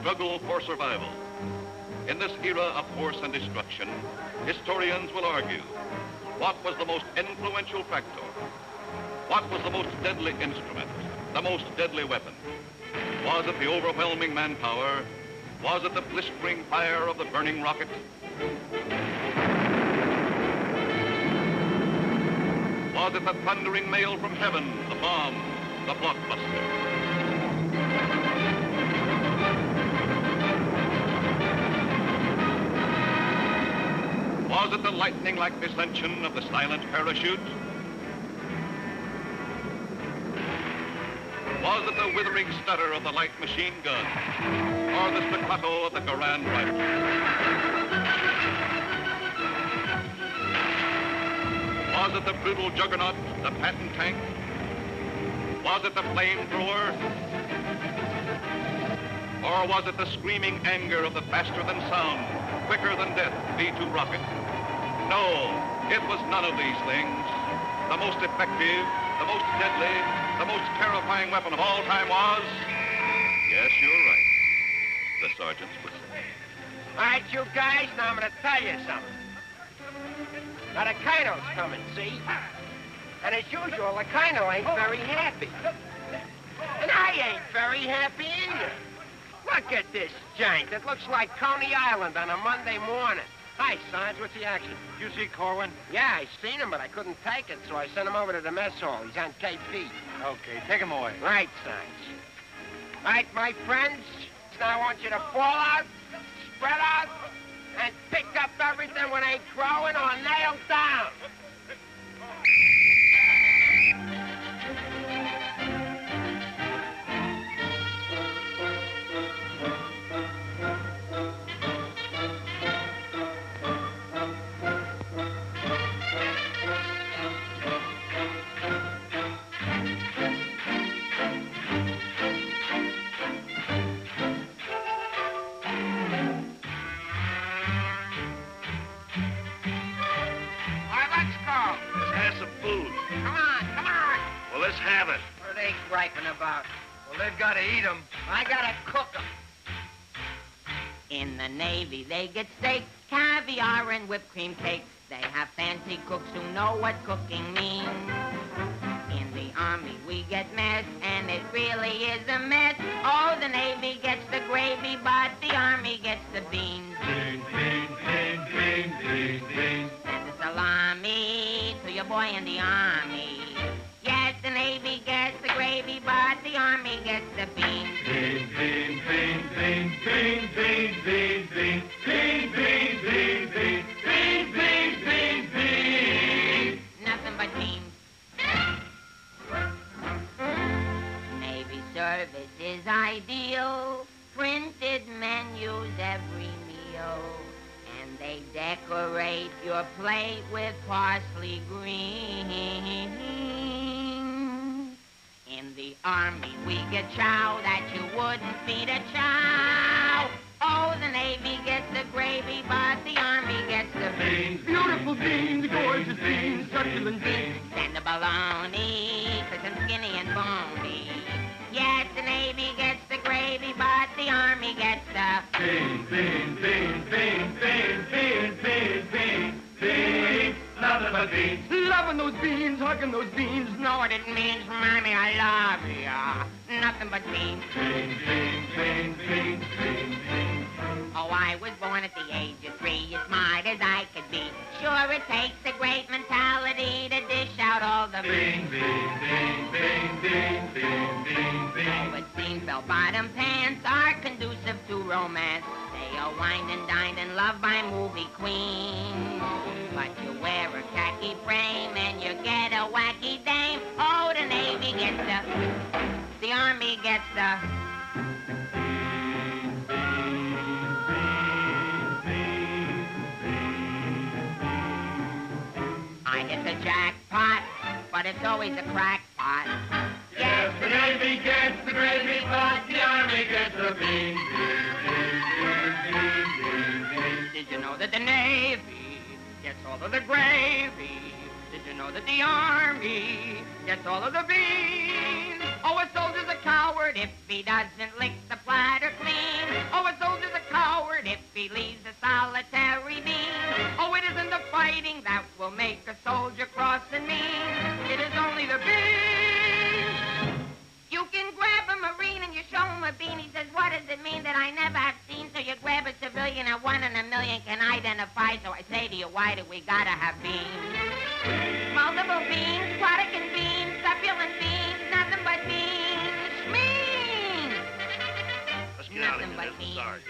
struggle for survival. In this era of force and destruction, historians will argue, what was the most influential factor? What was the most deadly instrument, the most deadly weapon? Was it the overwhelming manpower? Was it the blistering fire of the burning rocket? Was it the thundering mail from heaven, the bomb, the blockbuster? Was it the lightning-like descension of the silent parachute? Was it the withering stutter of the light machine gun? Or the staccato of the Garand rifle? Was it the brutal juggernaut, the Patton tank? Was it the flamethrower? Or was it the screaming anger of the faster-than-sound, quicker-than-death V-2 rocket? No, it was none of these things. The most effective, the most deadly, the most terrifying weapon of all time was... Yes, you're right. The sergeant's whistle. All right, you guys, now I'm going to tell you something. Now, the Colonel's coming, see? And as usual, the Colonel ain't very happy. And I ain't very happy either. Look at this giant. It looks like Coney Island on a Monday morning. Hi, Sarge. What's the action? You see Korwin? Yeah, I seen him, but I couldn't take it, so I sent him over to the mess hall. He's on KP. Okay, take him away. Right, Sarge. All right, my friends. Now I want you to fall out, spread out, and pick up everything when they growing or nailed down. Let's have it. What are they griping about? Well, they've got to eat them. I gotta cook them. In the Navy, they get steak, caviar, and whipped cream cake. They have fancy cooks who know what cooking means. In the Army, we get mess, and it really is a mess. Oh, the Navy gets the gravy, but the Army gets the beans. Beans, beans, beans, beans, beans, beans. Send the salami to your boy in the Army. Yes, the Navy gets the gravy, but the Army gets the beans. Beans, beans, beans, beans, beans, beans, beans, beans, beans, beans, beans, beans, beans, beans, beans, beans. Nothing but beans. Navy service is ideal. Printed menus every meal. And they decorate your plate with parsley green. In the Army, we get chow that you wouldn't feed a chow. Oh, the Navy gets the gravy, but the Army gets the beans. Beautiful beans, gorgeous beans, succulent beans. Send the bologna, cause I'm skinny and bony. Yes, the Navy gets the gravy, but the Army gets the beans, beans, beans, beans, beans, beans, beans, beans, beans. Nothing but beans. Loving those beans, hugging those beans. Know what it means, Mommy, I love ya. Nothing but beans. Beans, beans, beans, beans, beans, beans. Oh, I was born at the age of 3, as smart as I could be. Sure, it takes a great mentality to dish out all the beans, beans, beans, beans, beans, beans, beans, beans. Oh, it seems bell-bottom pants are conducive to romance. They are wined and dined and loved by movie queens. But you wear a khaki frame and you get a wacky dame. Oh, the Navy gets the Army gets the... I hit the jackpot, but it's always a crackpot. Yes, the Navy gets the gravy, but the Army gets the beans. Did you know that the Navy gets all of the gravy? Did you know that the Army gets all of the beans? Oh, a soldier's a coward if he doesn't lick the platter clean. Oh, a soldier's a coward if he leaves a solitary beam. Oh, it isn't the fighting that will make a soldier cross and mean. It is only the beam. You can grab a Marine and you show him a bean. He says, what does it mean that I never have seen? So you grab a civilian and 1 in a million can identify. So I say to you, why do we gotta have beans? Multiple beans, Potican beans, succulent beans, nothing but beans. Schmeans! Let's get out of Nothing here. but beans. Sorry.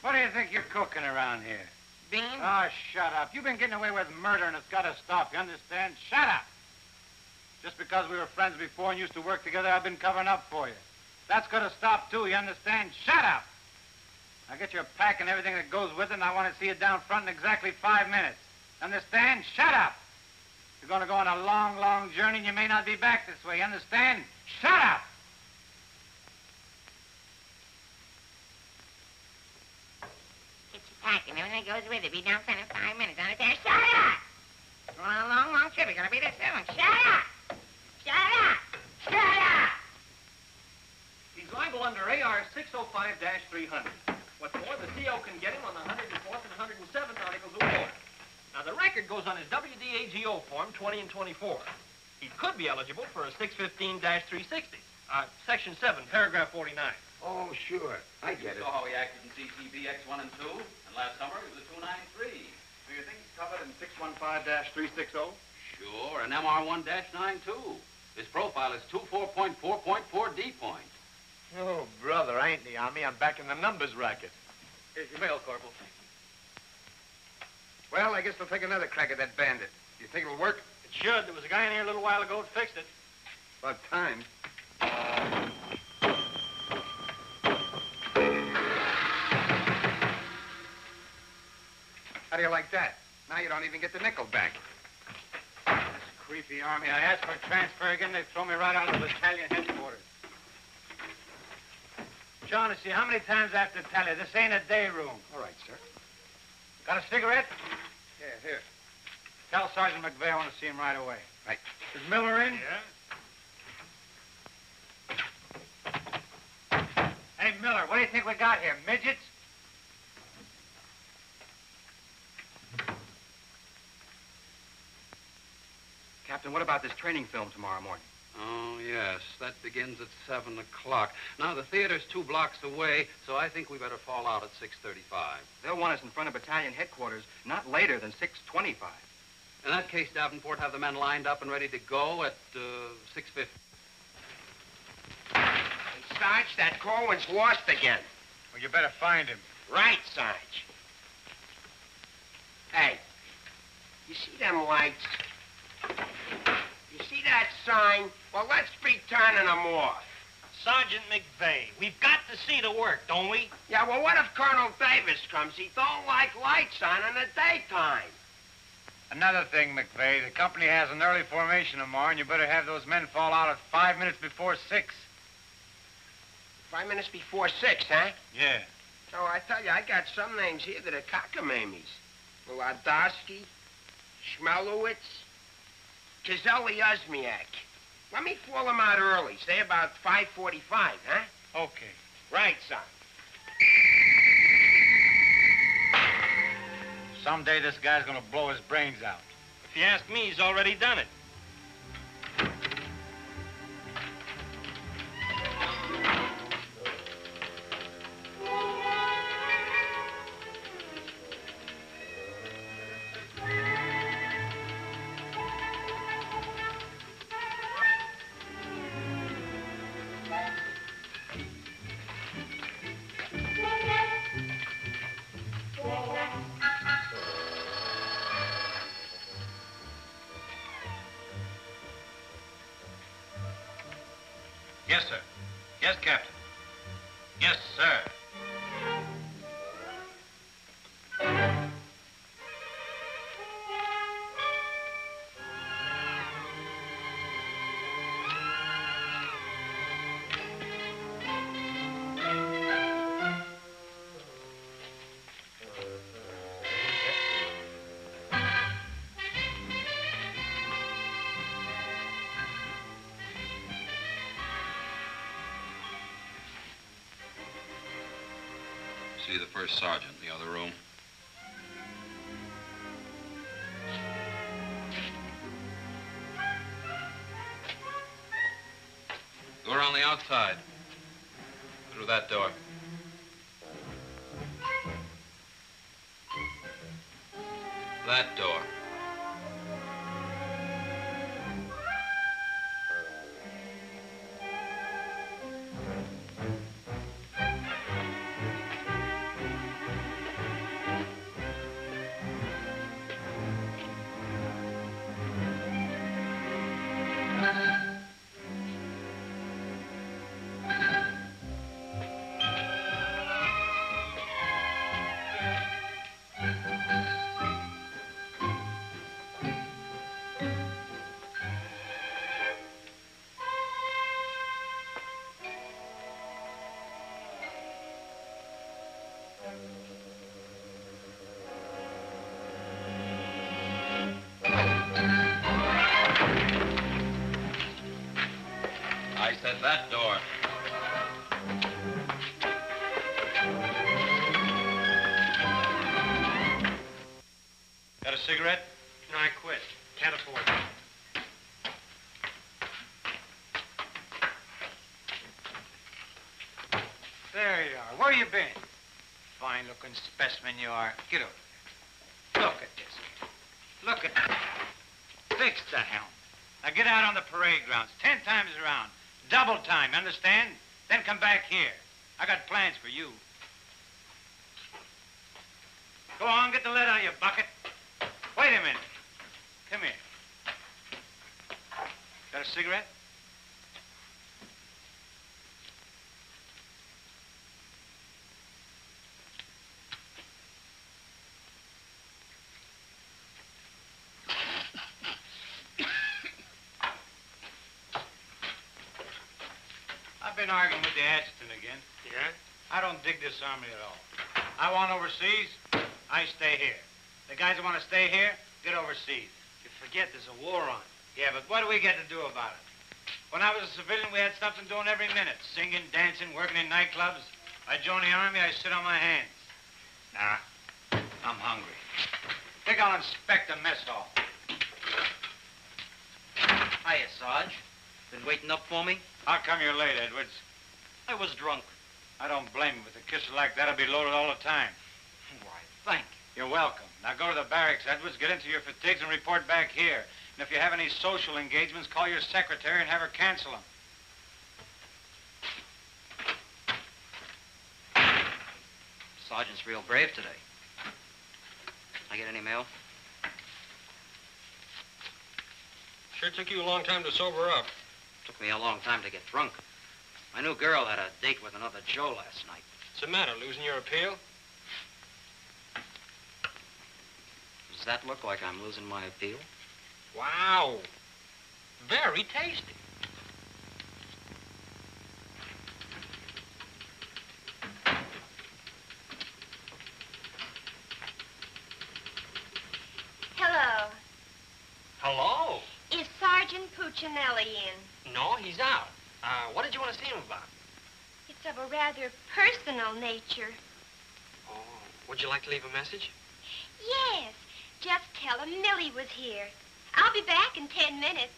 What do you think you're cooking around here? Beans? Oh, shut up. You've been getting away with murder, and it's got to stop. You understand? Shut up. Just because we were friends before and used to work together, I've been covering up for you. That's got to stop, too. You understand? Shut up. Now get your pack and everything that goes with it, and I want to see you down front in exactly 5 minutes. Understand? Shut up. You're going to go on a long, long journey, and you may not be back this way. You understand? Shut up. Get your pack and everything goes with it. Be down front in 5 minutes. Understand? Shut up! We're on a long, long trip. You're gonna be there soon. Shut up! Shut up! Shut up! He's liable under AR 605-300. What's more, the CO can get him on the 104th and 107th Articles of War. Now, the record goes on his WDAGO form 20 and 24. He could be eligible for a 615-360. Section 7, paragraph 49. Oh, sure. I get it. You saw how he acted in CTB X1 and 2, and last summer he was a 293. Do you think he's covered in 615-360? Sure, and MR1-9 too. His profile is 24.4.4 D point. Oh, brother, I ain't in the Army. I'm back in the numbers racket. Here's your mail, Corporal. Well, I guess we'll take another crack at that bandit. You think it'll work? It should. There was a guy in here a little while ago that fixed it. About time. How do you like that? Now you don't even get the nickel back. This creepy Army. I asked for a transfer again. They throw me right out of the battalion headquarters. Shaughnessy, how many times I have to tell you, this ain't a day room. All right, sir. Got a cigarette? Yeah, here. Tell Sergeant McVey I want to see him right away. Right. Is Miller in? Yeah? Hey, Miller, what do you think we got here? Midgets? Captain, what about this training film tomorrow morning? Oh, yes. That begins at 7 o'clock. Now, the theater's 2 blocks away, so I think we better fall out at 6:35. They'll want us in front of battalion headquarters not later than 6:25. In that case, Davenport, have the men lined up and ready to go at 6:50. Hey, Sarge, that Korwin's lost again. Well, you better find him. Right, Sarge. Hey, you see them lights? You see that sign? Well, let's be turning them off. Sergeant McVey, we've got to see the work, don't we? Yeah, well, what if Colonel Davis comes? He don't like lights on in the daytime. Another thing, McVey, the company has an early formation tomorrow, and you better have those men fall out at 5 minutes before 6. 5 minutes before 6, huh? Yeah. So I tell you, I got some names here that are cockamammies. Wladowski, Schmelowitz, Kazelli Osmiak. Let me fall them out early, say about 5:45, huh? Okay. Right, son. Someday this guy's gonna blow his brains out. If you ask me, he's already done it. Yes, sir. Yes, Captain. Yes, sir. See the first sergeant in the other room. Go around the outside. Through that door. That door. I said that door. Got a cigarette? No, I quit. Can't afford it. There you are. Where you been? Fine-looking specimen you are. Get over there. Look at this. Look at that. Fix the helm. Now get out on the parade grounds 10 times around. Double time, understand? Then come back here. I got plans for you. Go on, get the lead out of your bucket. Wait a minute. Come here. Got a cigarette? I've been arguing with the adjutant again. Yeah? I don't dig this army at all. I want overseas, I stay here. The guys that want to stay here, get overseas. You forget there's a war on. Yeah, but what do we get to do about it? When I was a civilian, we had something doing every minute. Singing, dancing, working in nightclubs. I joined the army, I sit on my hands. Nah, I'm hungry. Think I'll inspect the mess hall. Hiya, Sarge. Been waiting up for me? How come you're late, Edwards? I was drunk. I don't blame you. With a kisser like that, I'll be loaded all the time. Why, thank you. You're welcome. Now go to the barracks, Edwards, get into your fatigues and report back here. And if you have any social engagements, call your secretary and have her cancel them. Sergeant's real brave today. I get any mail? Sure took you a long time to sober up. Took me a long time to get drunk. My new girl had a date with another Joe last night. What's the matter, losing your appeal? Does that look like I'm losing my appeal? Wow. Very tasty. Hello. Hello. Is Sergeant Puccinelli in? No, he's out. What did you want to see him about? It's of a rather personal nature. Oh, would you like to leave a message? Yes. Just tell him Millie was here. I'll be back in 10 minutes.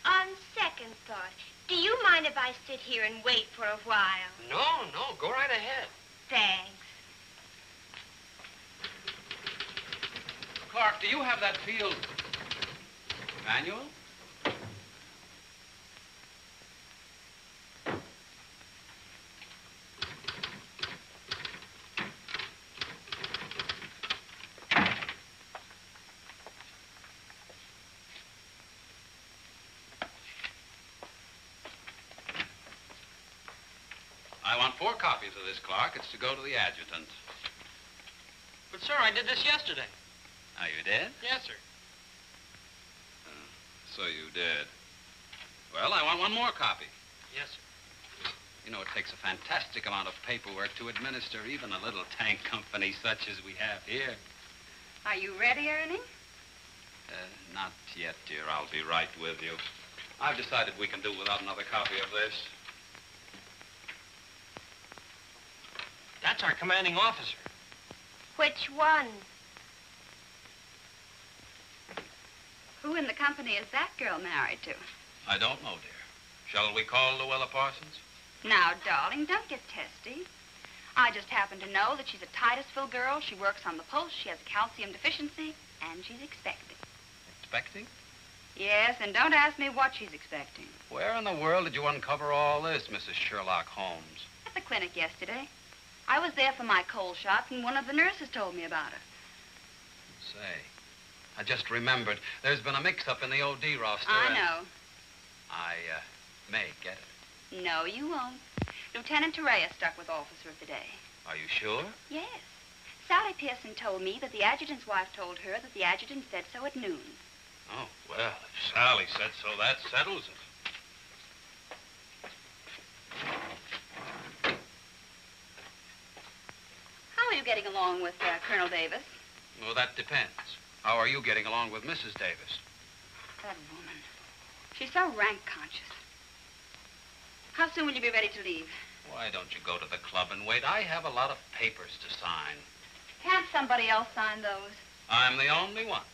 On second thought, do you mind if I sit here and wait for a while? No, go right ahead. Thanks. Clark, do you have that field manual? I want 4 copies of this, Clark. It's to go to the adjutant. But, sir, I did this yesterday. Oh, you did? Yes, sir. So you did. Well, I want 1 more copy. Yes, sir. You know, it takes a fantastic amount of paperwork to administer even a little tank company such as we have here. Are you ready, Ernie? Not yet, dear. I'll be right with you. I've decided we can do without another copy of this. That's our commanding officer. Which one? Who in the company is that girl married to? I don't know, dear. Shall we call Luella Parsons? Now, darling, don't get testy. I just happen to know that she's a Titusville girl. She works on the pulse. She has a calcium deficiency, and she's expecting. Expecting? Yes, and don't ask me what she's expecting. Where in the world did you uncover all this, Mrs. Sherlock Holmes? At the clinic yesterday. I was there for my cold shots, and one of the nurses told me about her. Say, I just remembered. There's been a mix-up in the OD roster. I know. I may get it. No, you won't. Lieutenant Torrea stuck with officer of the day. Are you sure? Yes. Sally Pearson told me that the adjutant's wife told her that the adjutant said so at noon. Oh, well, if Sally said so, that settles it. How are you getting along with Colonel Davis? Well, that depends. How are you getting along with Mrs. Davis? That woman. She's so rank-conscious. How soon will you be ready to leave? Why don't you go to the club and wait? I have a lot of papers to sign. Can't somebody else sign those? I'm the only one.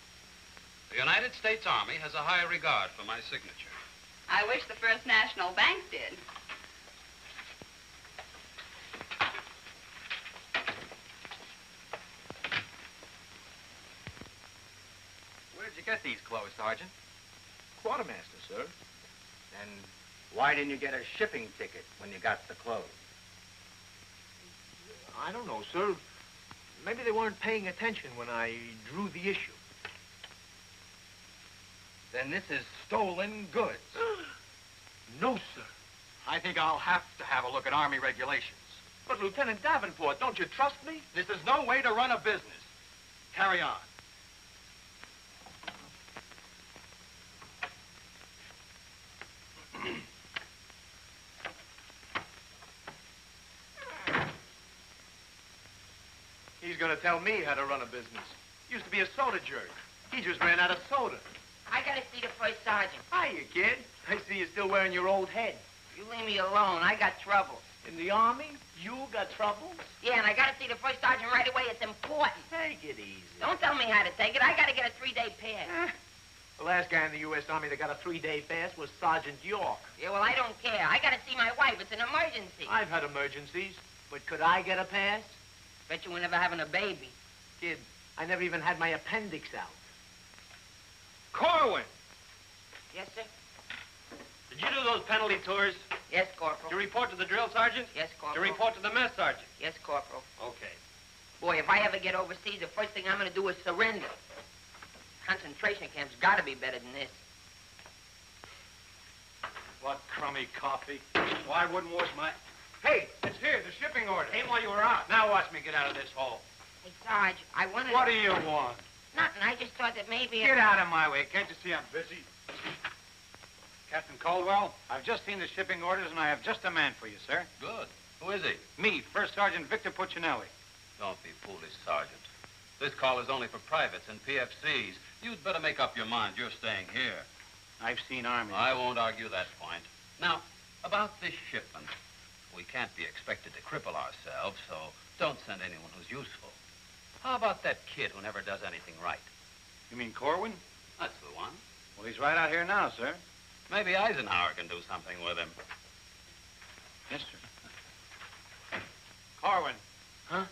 The United States Army has a high regard for my signature. I wish the First National Bank did. Where'd you get these clothes, Sergeant? Quartermaster, sir. And why didn't you get a shipping ticket when you got the clothes? I don't know, sir. Maybe they weren't paying attention when I drew the issue. Then this is stolen goods. No, sir. I think I'll have to have a look at Army regulations. But, Lieutenant Davenport, don't you trust me? This is no way to run a business. Carry on. He's going to tell me how to run a business. Used to be a soda jerk. He just ran out of soda. I gotta see the first sergeant. Hiya, kid. I see you're still wearing your old head. You leave me alone. I got trouble. In the Army? You got troubles? Yeah, and I gotta see the first sergeant right away. It's important. Take it easy. Don't tell me how to take it. I gotta get a 3-day pass. The last guy in the U.S. Army that got a 3-day pass was Sergeant York. Yeah, well, I don't care. I gotta see my wife. It's an emergency. I've had emergencies, but could I get a pass? Bet you were never having a baby. Kid, I never even had my appendix out. Korwin! Yes, sir? Did you do those penalty tours? Yes, Corporal. To report to the drill sergeant? Yes, To Corporal. report to the mess sergeant? Yes, Corporal. Okay. Boy, if I ever get overseas, the first thing I'm gonna do is surrender. Concentration camp's gotta be better than this. What crummy coffee. Why wouldn't wash my... Hey, it's here, the shipping order. Came while you were out. Now watch me get out of this hole. Hey, Sarge, I wanted... What do you want? Nothing. I just thought that maybe... Get out of my way. Can't you see I'm busy? Captain Caldwell, I've just seen the shipping orders, and I have just a man for you, sir. Good. Who is he? Me, First Sergeant Victor Puccinelli. Don't be foolish, Sergeant. This call is only for privates and PFCs. You'd better make up your mind. You're staying here. I've seen Army. I won't argue that point. Now, about this shipment. We can't be expected to cripple ourselves, so don't send anyone who's useful. How about that kid who never does anything right? You mean Korwin? That's the one. Well, he's right out here now, sir. Maybe Eisenhower can do something with him. Yes, sir. Korwin. Huh?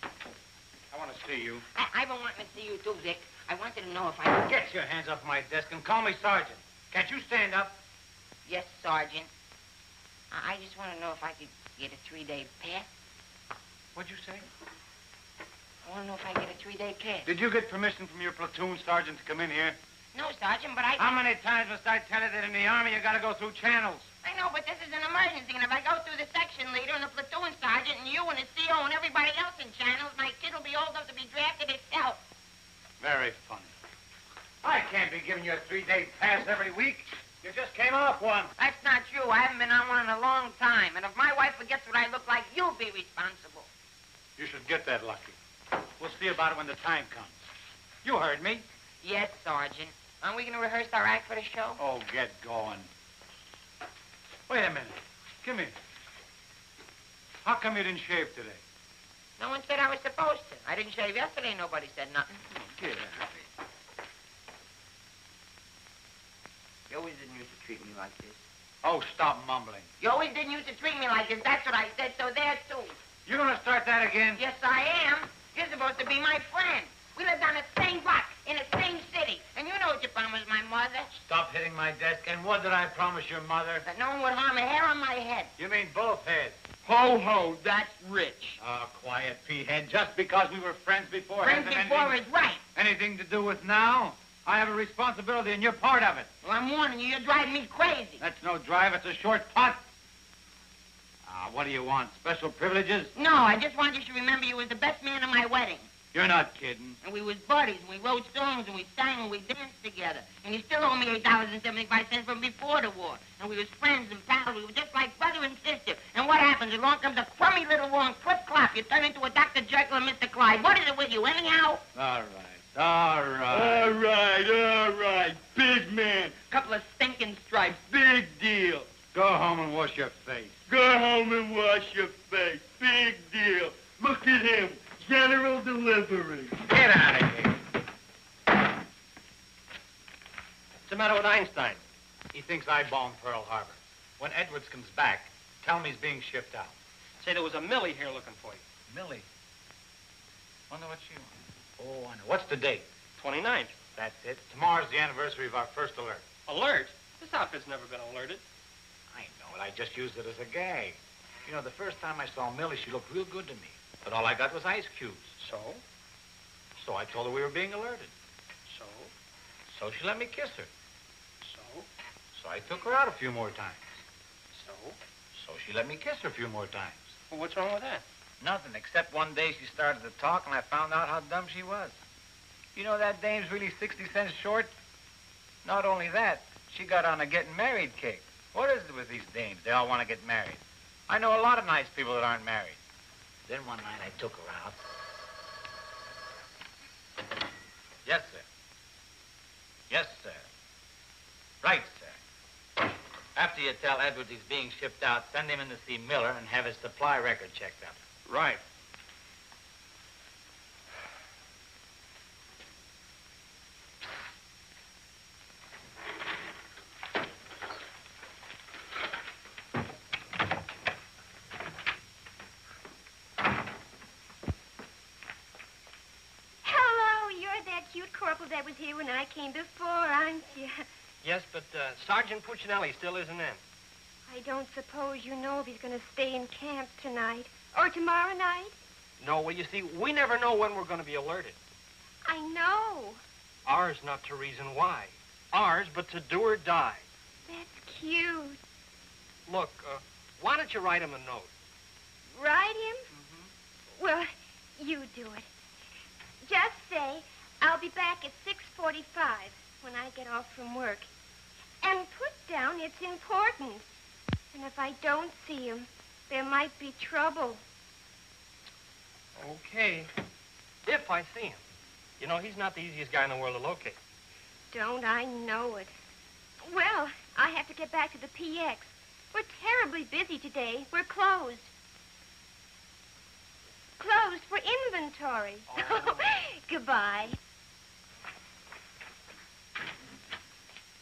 I want to see you. I've been wanting to see you too, Dick. I wanted to know if I... Get your hands off my desk and call me Sergeant. Can't you stand up? Yes, Sergeant. I just want to know if I could get a 3-day pass. What'd you say? I want to know if I get a 3-day pass. Did you get permission from your platoon sergeant to come in here? No, Sergeant, but I... How many times must I tell you that in the Army you got to go through channels? I know, but this is an emergency, and if I go through the section leader and the platoon sergeant and you and the CO and everybody else in channels, my kid will be old enough to be drafted itself. Very funny. I can't be giving you a 3-day pass every week. You just came off one. That's not true. I haven't been on one in a long time, and if my wife forgets what I look like, you'll be responsible. You should get that lucky. We'll see about it when the time comes. You heard me. Yes, Sergeant. Aren't we going to rehearse our act for the show? Oh, get going. Wait a minute. Come here. How come you didn't shave today? No one said I was supposed to. I didn't shave yesterday. Nobody said nothing. Get out of here. You always didn't used to treat me like this. Oh, stop mumbling. You always didn't used to treat me like this. That's what I said, so there, too. You gonna start that again? Yes, I am. You're supposed to be my friend. We lived on the same block, in the same city. And you know what you promised my mother. Stop hitting my desk. And what did I promise your mother? That no one would harm a hair on my head. You mean both heads? Ho, ho, that's rich. Oh, quiet, P-head. Just because we were friends before... Friends before is right. Anything to do with now? I have a responsibility, and you're part of it. Well, I'm warning you, you're driving me crazy. That's no drive. It's a short putt. What do you want? Special privileges? No, I just want you to remember you was the best man at my wedding. You're not kidding. And we was buddies, and we wrote songs, and we sang, and we danced together. And you still owe me $8.75 from before the war. And we was friends and pals. We were just like brother and sister. And what happens? Along comes a crummy little war and clip-clop. You turn into a Dr. Jekyll and Mr. Clyde. What is it with you, anyhow? All right. Big man. Couple of stinking stripes. Big deal. Go home and wash your face. Go home and wash your face. Big deal. Look at him. General delivery. Get out of here. What's the matter with Einstein? He thinks I bombed Pearl Harbor. When Edwards comes back, tell him he's being shipped out. Say there was a Millie here looking for you. Millie? Wonder what she wants. Oh, I know. What's the date? 29th. That's it. Tomorrow's the anniversary of our first alert. Alert? This outfit's never been alerted. I know it. I just used it as a gag. You know, the first time I saw Millie, she looked real good to me. But all I got was ice cubes. So? So I told her we were being alerted. So? So she let me kiss her. So? So I took her out a few more times. So? So she let me kiss her a few more times. Well, what's wrong with that? Nothing, except one day she started to talk and I found out how dumb she was. You know that dame's really 60 cents short? Not only that, she got on a getting married kick. What is it with these dames? They all want to get married. I know a lot of nice people that aren't married. Then one night I took her out. Yes, sir. Yes, sir. Right, sir. After you tell Edwards he's being shipped out, send him in to see Miller and have his supply record checked up. Right. Corporal that was here when I came before, aren't you? Yes, but Sergeant Puccinelli still isn't in. I don't suppose you know if he's going to stay in camp tonight or tomorrow night? No, well, you see, we never know when we're going to be alerted. I know. Ours not to reason why. Ours, but to do or die. That's cute. Look, why don't you write him a note? Write him? Mm-hmm. Well, you do it. Just say, I'll be back at 6:45 when I get off from work. And put down it's important. And if I don't see him, there might be trouble. Okay. If I see him. You know, he's not the easiest guy in the world to locate. Don't I know it? Well, I have to get back to the PX. We're terribly busy today. We're closed. Closed for inventory. Oh. Goodbye.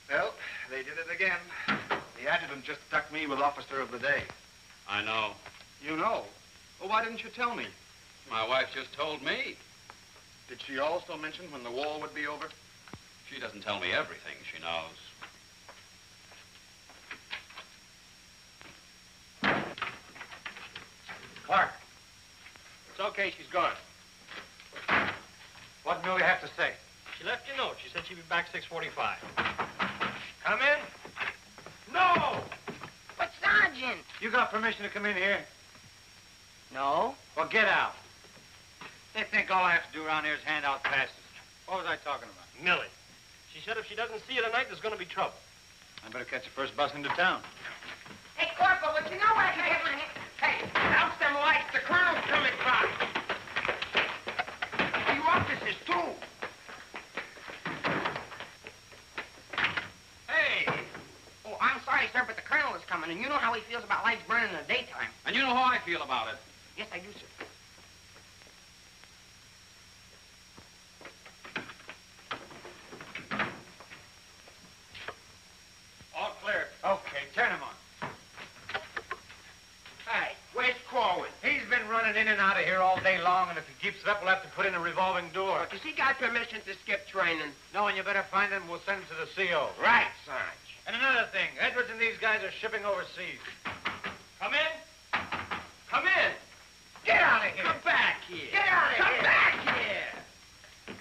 Well, they did it again. The adjutant just stuck me with Officer of the Day. I know. You know? Well, why didn't you tell me? My wife just told me. Did she also mention when the war would be over? She doesn't tell me everything she knows. Clark. It's okay, she's gone. What do we have to say? She left you a note. She said she'd be back 6:45. Come in. No! But, Sergeant! You got permission to come in here? No. Well, get out. They think all I have to do around here is hand out passes. What was I talking about? Millie. She said if she doesn't see you tonight, there's going to be trouble. I better catch the first bus into town. Hey, Corporal, but you know what I can hit my head? Hey, douse them lights. The colonel's coming by. You officers, too. Hey! Oh, I'm sorry, sir, but the colonel is coming, and you know how he feels about lights burning in the daytime. And you know how I feel about it. Yes, I do, sir. running in and out of here all day long, and if he keeps it up, we'll have to put in a revolving door. Does he got permission to skip training? No, and you better find him. We'll send him to the CO. Right, Sarge. And another thing, Edwards and these guys are shipping overseas. Come in. Come in. Get out of here. Come back here. Get out of here. Come back here.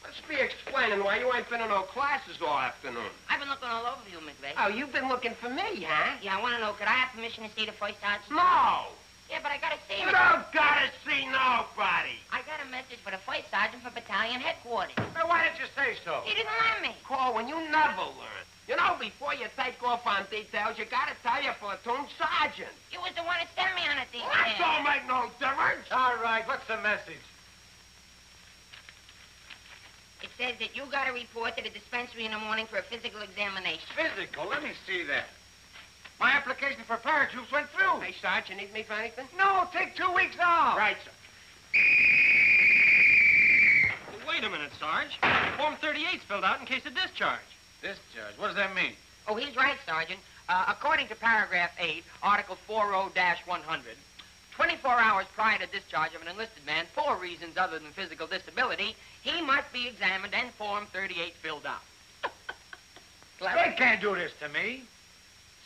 Must be explaining why you ain't been in no classes all afternoon. I've been looking all over you, McVey. Oh, you've been looking for me, huh? Yeah, I want to know, could I have permission to see the first sergeant? No. Yeah, but I got to see You him. don't gotta see nobody. I got a message for the first sergeant for battalion headquarters. Now, why didn't you say so? He didn't let me. Corwin, you never learn. You know, before you take off on details, you gotta tell your platoon sergeant. You was the one that sent me on a detail. That don't make no difference. All right, what's the message? It says that you got to report to the dispensary in the morning for a physical examination. Physical? Let me see that. My application for paratroops went through. Hey, Sarge, you need me for anything? No, take 2 weeks off. Right, sir. Wait a minute, Sarge. Form 38's filled out in case of discharge. Discharge? What does that mean? Oh, he's right, Sergeant. According to paragraph 8, Article 40-100, 24 hours prior to discharge of an enlisted man for reasons other than physical disability, he must be examined and Form 38 filled out. Clever? They can't do this to me.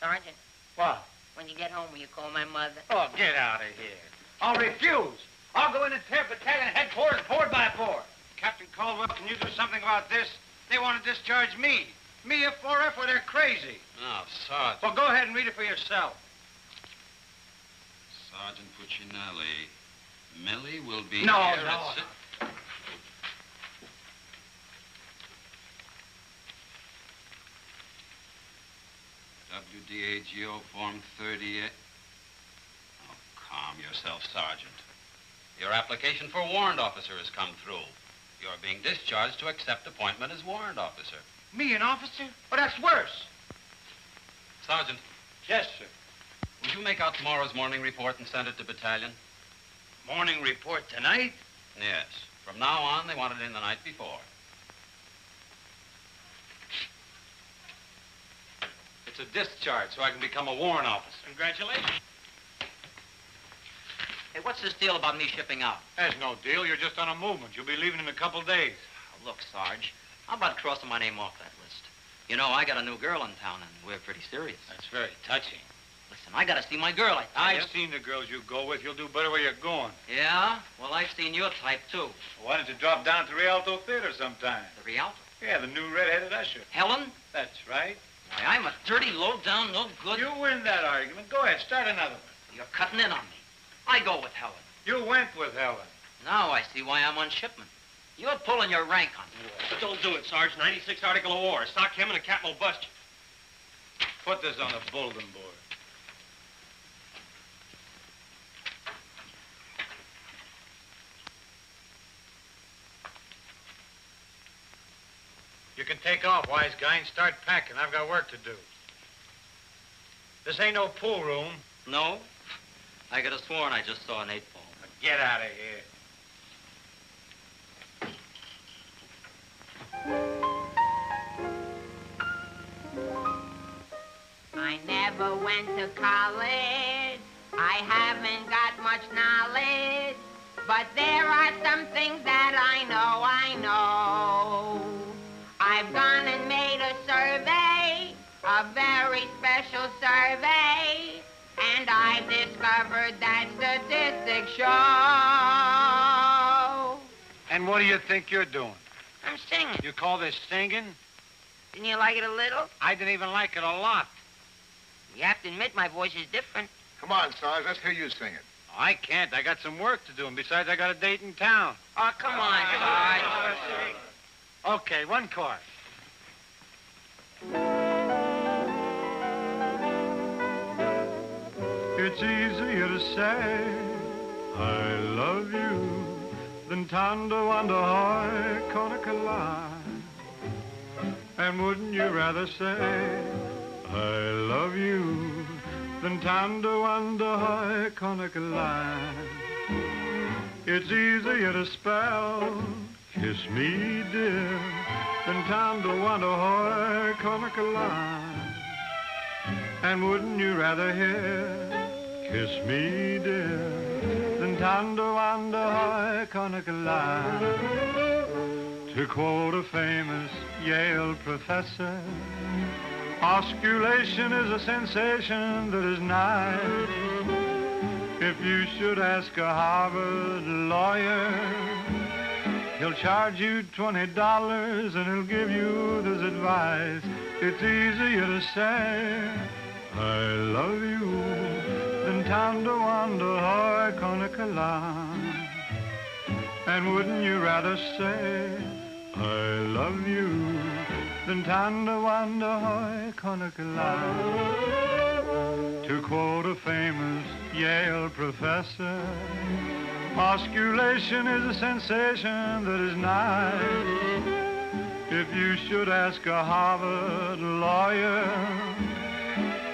Sergeant, What? when you get home, will you call my mother? Oh, get out of here. I'll refuse. I'll go in and tear battalion headquarters board by board. Captain Caldwell, can you do something about this? They want to discharge me. Me, a 4F, or they're crazy. No, Sergeant. Well, go ahead and read it for yourself. Sergeant Puccinelli. Millie will be No, here no, at no. WDAGO Form 38. Oh, calm yourself, Sergeant. Your application for warrant officer has come through. You're being discharged to accept appointment as warrant officer. Me, an officer? Oh, that's worse. Sergeant, Yes, sir. would you make out tomorrow's morning report and send it to battalion? Morning report tonight? Yes. From now on, they want it in the night before. It's a discharge, so I can become a warrant officer. Congratulations. Hey, what's this deal about me shipping out? There's no deal. You're just on a movement. You'll be leaving in a couple days. Oh, look, Sarge, how about crossing my name off that list? You know, I got a new girl in town, and we're pretty serious. That's very touching. Listen, I got to see my girl, I tell you. I've seen the girls you go with. You'll do better where you're going. Yeah? Well, I've seen your type, too. Why don't you drop down to Rialto Theater sometime? The Rialto. Yeah, the new red-headed usher. Helen? That's right. Why, I'm a dirty, low-down, no good... You win that argument. Go ahead, start another one. You're cutting in on me. I go with Helen. You went with Helen. Now I see why I'm on shipment. You're pulling your rank on me. But don't do it, Sarge. 96 Article of War. Sock him and the captain will bust you. Put this on the bulletin board. You can take off, wise guy, and start packing. I've got work to do. This ain't no pool room. No? I could have sworn I just saw an 8-ball. Get out of here. I never went to college. I haven't got much knowledge. But there are some things that I know. I've gone and made a survey, a very special survey, and I've discovered that statistics show. And what do you think you're doing? I'm singing. You call this singing? Didn't you like it a little? I didn't even like it a lot. You have to admit my voice is different. Come on, Sarge, let's hear you sing it. I can't. I got some work to do, and besides, I got a date in town. Oh, come on, Sarge. Okay, one chorus. It's easier to say I love you than to wonder how Coca-Cola. And wouldn't you rather say I love you than to wonder how Coca-Cola? It's easier to spell kiss me, dear, than to wonder how Coca-Cola. And wouldn't you rather hear Kiss me, dear, then tando wando hoi konakala. To quote a famous Yale professor, osculation is a sensation that is nice. If you should ask a Harvard lawyer, he'll charge you $20 and he'll give you this advice. It's easier to say, I love you, than tando wando hoi konakala. And wouldn't you rather say, I love you, than tando wando hoi konakala? To quote a famous Yale professor, osculation is a sensation that is nice. If you should ask a Harvard lawyer,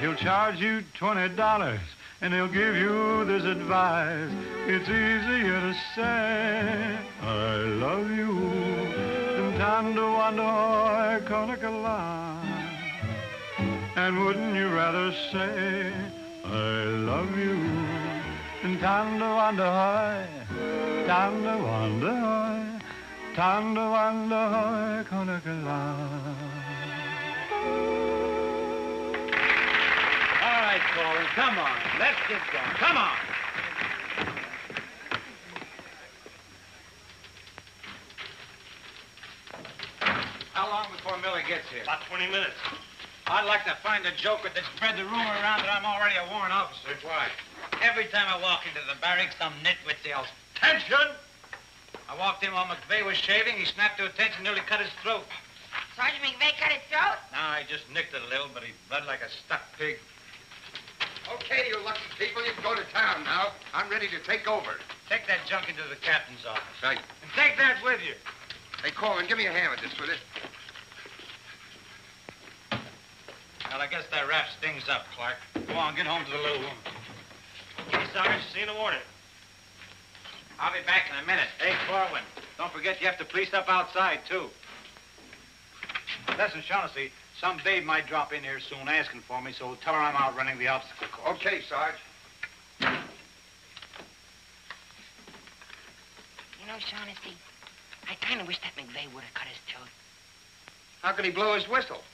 he'll charge you $20 and he'll give you this advice. It's easier to say, I love you, than tando wando hoi konakala. And wouldn't you rather say, I love you, than tando wando hoi, tando wando hoi, tando wando hoi konakala. All right, Korwin, come on. Let's get going. Come on. How long before Millie gets here? About 20 minutes. I'd like to find a joker that spread the rumor around that I'm already a warrant officer. Why? Every time I walk into the barracks, some nitwit yells, "Attention!" I walked in while McVey was shaving. He snapped to attention, nearly cut his throat. Sergeant McVey cut his throat? No, I just nicked it a little, but he bled like a stuck pig. Okay, you lucky people, you can go to town now. I'm ready to take over. Take that junk into the captain's office. Right. And take that with you. Hey, Korwin, give me a hand with this, will you? Well, I guess that wraps things up, Clark. Go on, get home to the little woman. Okay, Sarge, see you in the morning. I'll be back in a minute. Hey, Korwin, don't forget you have to police up outside, too. Listen, Shaughnessy, some babe might drop in here soon asking for me, so tell her I'm out running the obstacle course. Okay, Sarge. You know, Shaughnessy, I kind of wish that McVey would have cut his throat. How could he blow his whistle?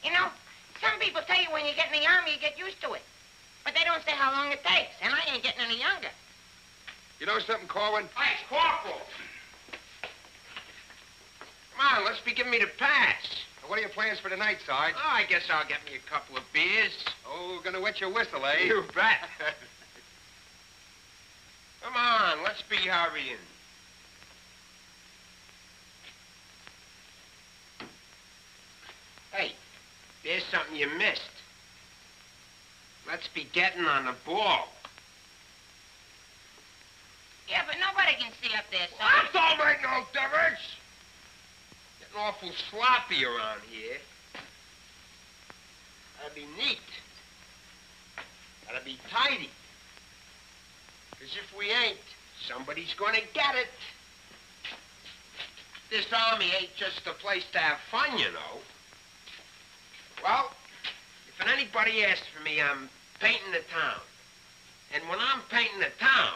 You know, some people tell you when you get in the army, you get used to it. But they don't say how long it takes, and I ain't getting any younger. You know something, Korwin? Hey, Corporal! Come on, let's be giving me the pass. What are your plans for tonight, Sarge? Oh, I guess I'll get me a couple of beers. Oh, gonna wet your whistle, eh? You bet. Come on, let's be hurrying. Hey, there's something you missed. Let's be getting on the ball. Yeah, but nobody can see up there, son. That don't make no difference. Getting awful sloppy around here. Gotta be neat. Gotta be tidy. Because if we ain't, somebody's gonna get it. This army ain't just a place to have fun, you know. Well, if anybody asks for me, I'm painting the town. And when I'm painting the town,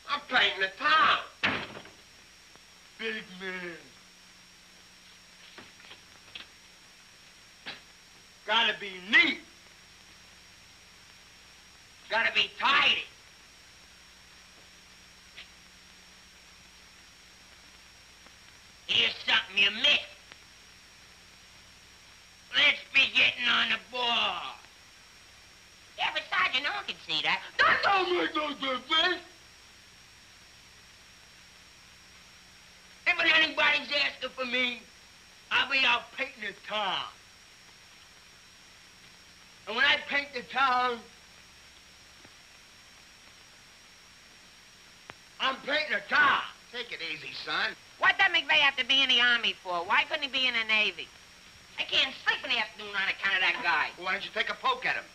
I'm painting the town. Big man. Gotta be neat. Gotta be tidy. Here's something you missed. Let's be getting on the ball. Yeah, but Sergeant, no one can see that. That don't make no difference. If anybody's asking for me, I'll be out painting the town. And when I paint the town, I'm painting the town. Take it easy, son. What does McVey have to be in the Army for? Why couldn't he be in the Navy? I can't sleep in the afternoon on account of that guy. Well, why don't you take a poke at him?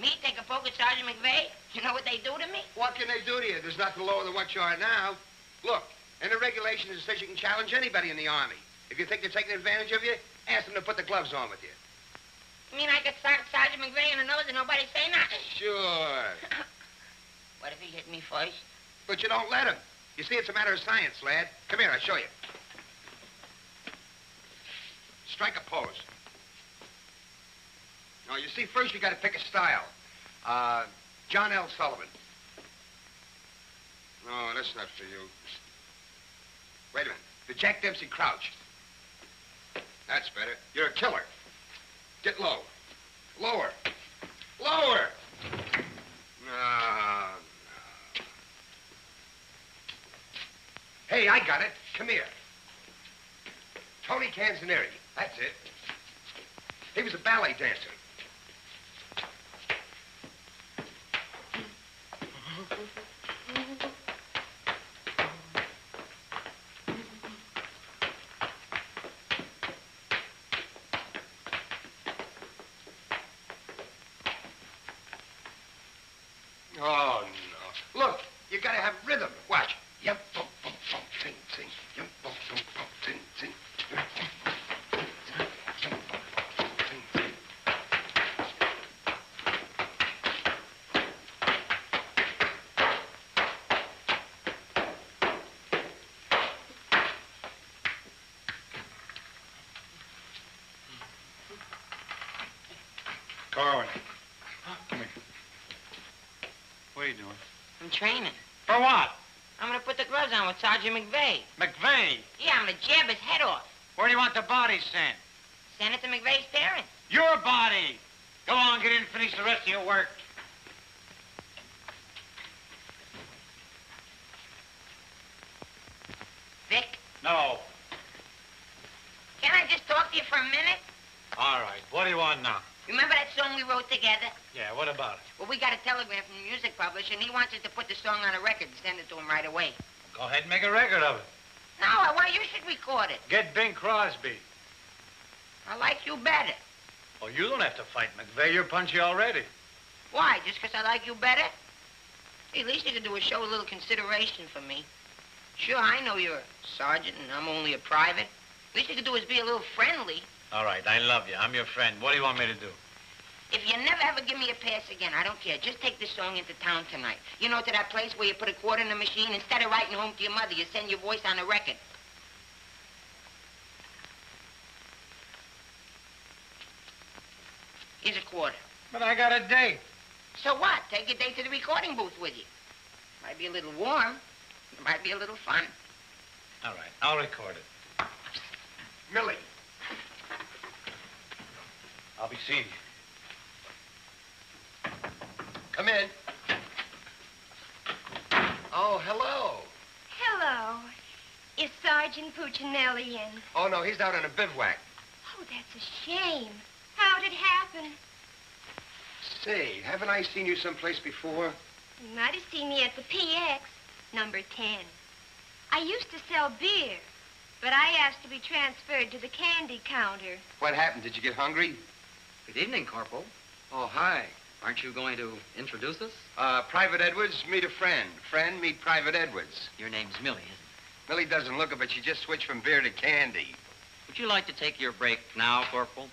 Me take a poke at Sergeant McVey? You know what they do to me? What can they do to you? There's nothing lower than what you are now. Look, in the regulations, it says you can challenge anybody in the Army. If you think they're taking advantage of you, ask them to put the gloves on with you. You mean I could start Sergeant McVey in the nose and nobody say nothing? Sure. What if he hit me first? But you don't let him. You see, it's a matter of science, lad. Come here, I'll show you. Strike a pose. Now, you see, first you got to pick a style. John L. Sullivan. No, that's not for you. Wait a minute. The Jack Dempsey crouch. That's better. You're a killer. Get low. Lower. Lower. No. Hey, I got it. Come here. Tony Canzoneri. That's it. He was a ballet dancer. Oh, no. Look, you gotta have rhythm. Watch. Yum, bum, bum, bum, ting, ting. Yum, bum, bum, bum, ting, ting. Yum, bum, bum, ting, yum, bum, bum, ting, ting. Korwin. Come here. What are you doing? I'm training. For what? I'm gonna put the gloves on with Sergeant McVey. McVey? Yeah, I'm gonna jab his head off. Where do you want the body sent? Send it to McVey's parents. Your body! Go on, get in and finish the rest of your work. Vic, No. can I just talk to you for a minute? All right. What do you want now? Remember that song we wrote together? Yeah, what about it? Well, we got a telegram from the music publisher, and he wants us to put the song on a record and send it to him right away. Go ahead and make a record of it. No, I want you should record it. Get Bing Crosby. I like you better. Oh, you don't have to fight McVey. You're punchy already. Why? Just 'cause I like you better? Hey, at least you could do is show a little consideration for me. Sure, I know you're a sergeant and I'm only a private. At least you could do is be a little friendly. All right, I love you. I'm your friend. What do you want me to do? If you never ever give me a pass again, I don't care. Just take this song into town tonight. You know, to that place where you put a quarter in the machine, instead of writing home to your mother, you send your voice on a record. Here's a quarter. But I got a date. So what? Take your date to the recording booth with you. Might be a little warm. It might be a little fun. All right, I'll record it. Millie. I'll be seeing you. Come in. Oh, hello. Hello. Is Sergeant Puccinelli in? Oh, no, he's out on a bivouac. Oh, that's a shame. How'd it happen? Say, haven't I seen you someplace before? You might have seen me at the PX, number 10. I used to sell beer, but I asked to be transferred to the candy counter. What happened? Did you get hungry? Good evening, Corporal. Oh, hi. Aren't you going to introduce us? Private Edwards, meet a friend. Friend, meet Private Edwards. Your name's Millie, isn't it? Millie doesn't look it, but she just switched from beer to candy. Would you like to take your break now, Corporal?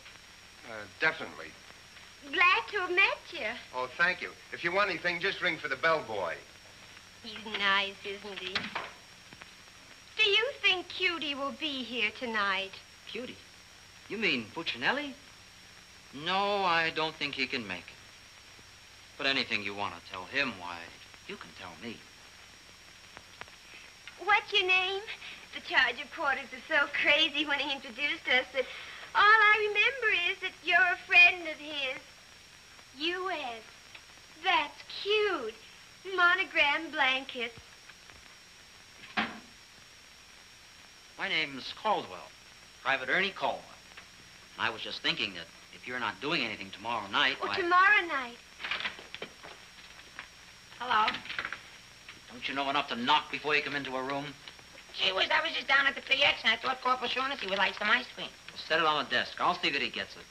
Definitely. Glad to have met you. Oh, thank you. If you want anything, just ring for the bellboy. He's nice, isn't he? Do you think Cutie will be here tonight? Cutie? You mean Puccinelli? No, I don't think he can make it. But anything you want to tell him, why, you can tell me. What's your name? The charge reporters are so crazy when he introduced us that all I remember is that you're a friend of his. U.S. That's cute. Monogram blankets. My name's Caldwell, Private Ernie Caldwell. I was just thinking that if you're not doing anything tomorrow night, Oh, why... tomorrow night. Hello. Don't you know enough to knock before you come into a room? Gee whiz, I was just down at the PX and I thought Corporal Shaughnessy would like some ice cream. Well, set it on the desk. I'll see that he gets it.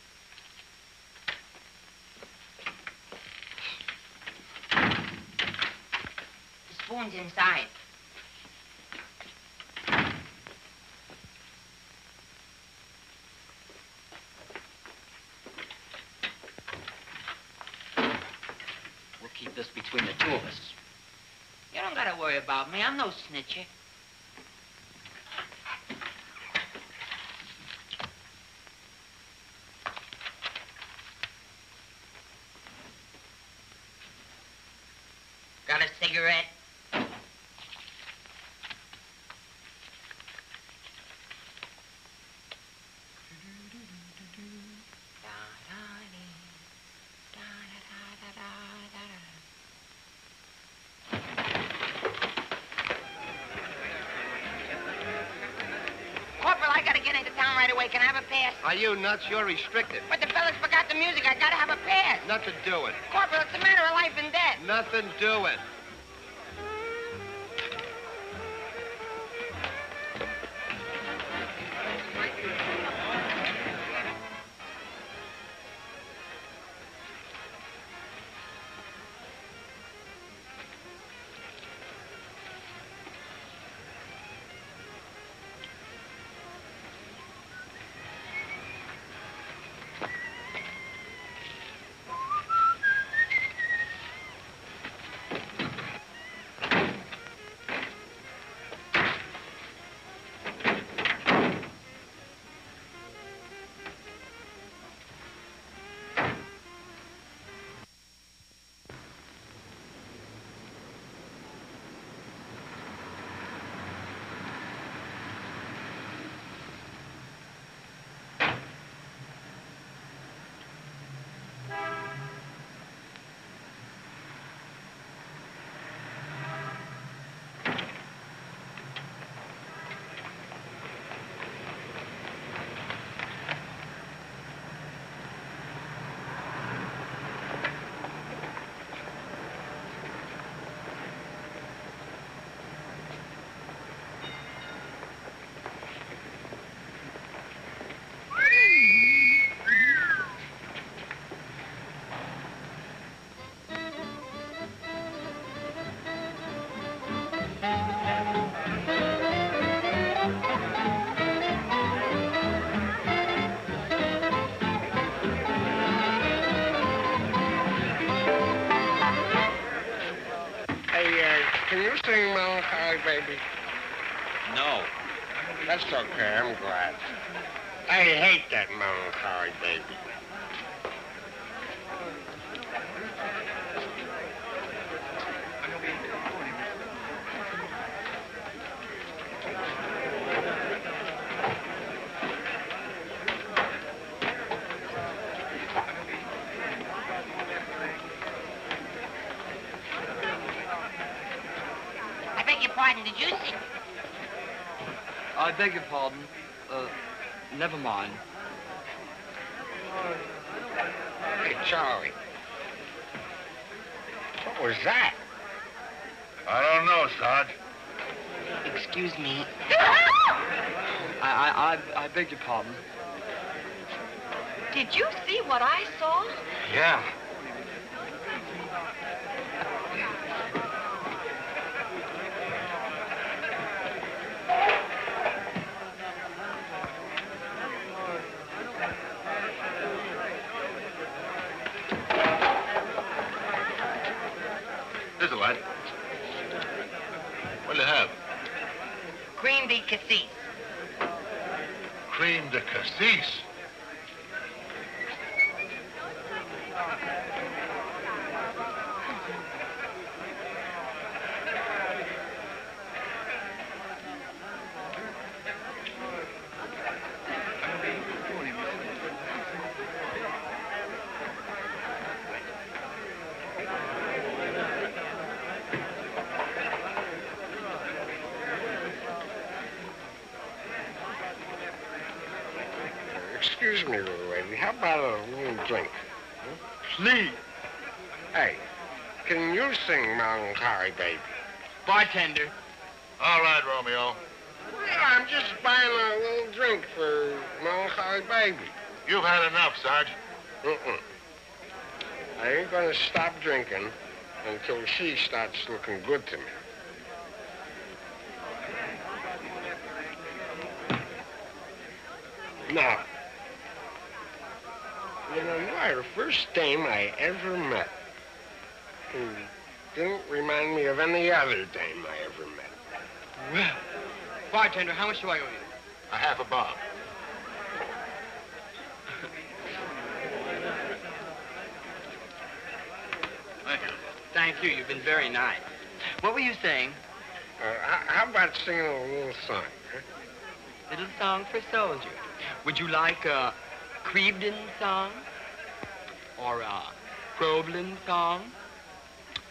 The spoon's inside. at this between the two of us. You don't gotta worry about me. I'm no snitcher. Got a cigarette? Corporal, I gotta get into town right away. Can I have a pass? Are you nuts? You're restricted. But the fellas forgot the music. I gotta have a pass. Nothing doing. Corporal, it's a matter of life and death. Nothing doing. Can you sing Melancholy Baby? No. That's okay, I'm glad. I hate that Melancholy Baby. Pardon, did you sing? I beg your pardon. Never mind. Hey, Charlie. What was that? I don't know, Sarge. Excuse me. I beg your pardon. Did you see what I saw? Yeah. Here's a light. What do you have? Cream de cassis. Cream de cassis. Excuse me, little lady. How about a little drink? Please. Hey, can you sing Melancholy Baby? Bartender. All right, Romeo. Well, I'm just buying a little drink for Melancholy Baby. You've had enough, Sarge. I ain't gonna stop drinking until she starts looking good to me. Now, you know, you are the first dame I ever met. Didn't remind me of any other dame I ever met. Well, bartender, how much do I owe you? A half a bob. Thank you. Thank you. You've been very nice. What were you saying? How about singing a little song, huh? Little song for soldier. Would you like a Crevedon song? Or a Crowlin song?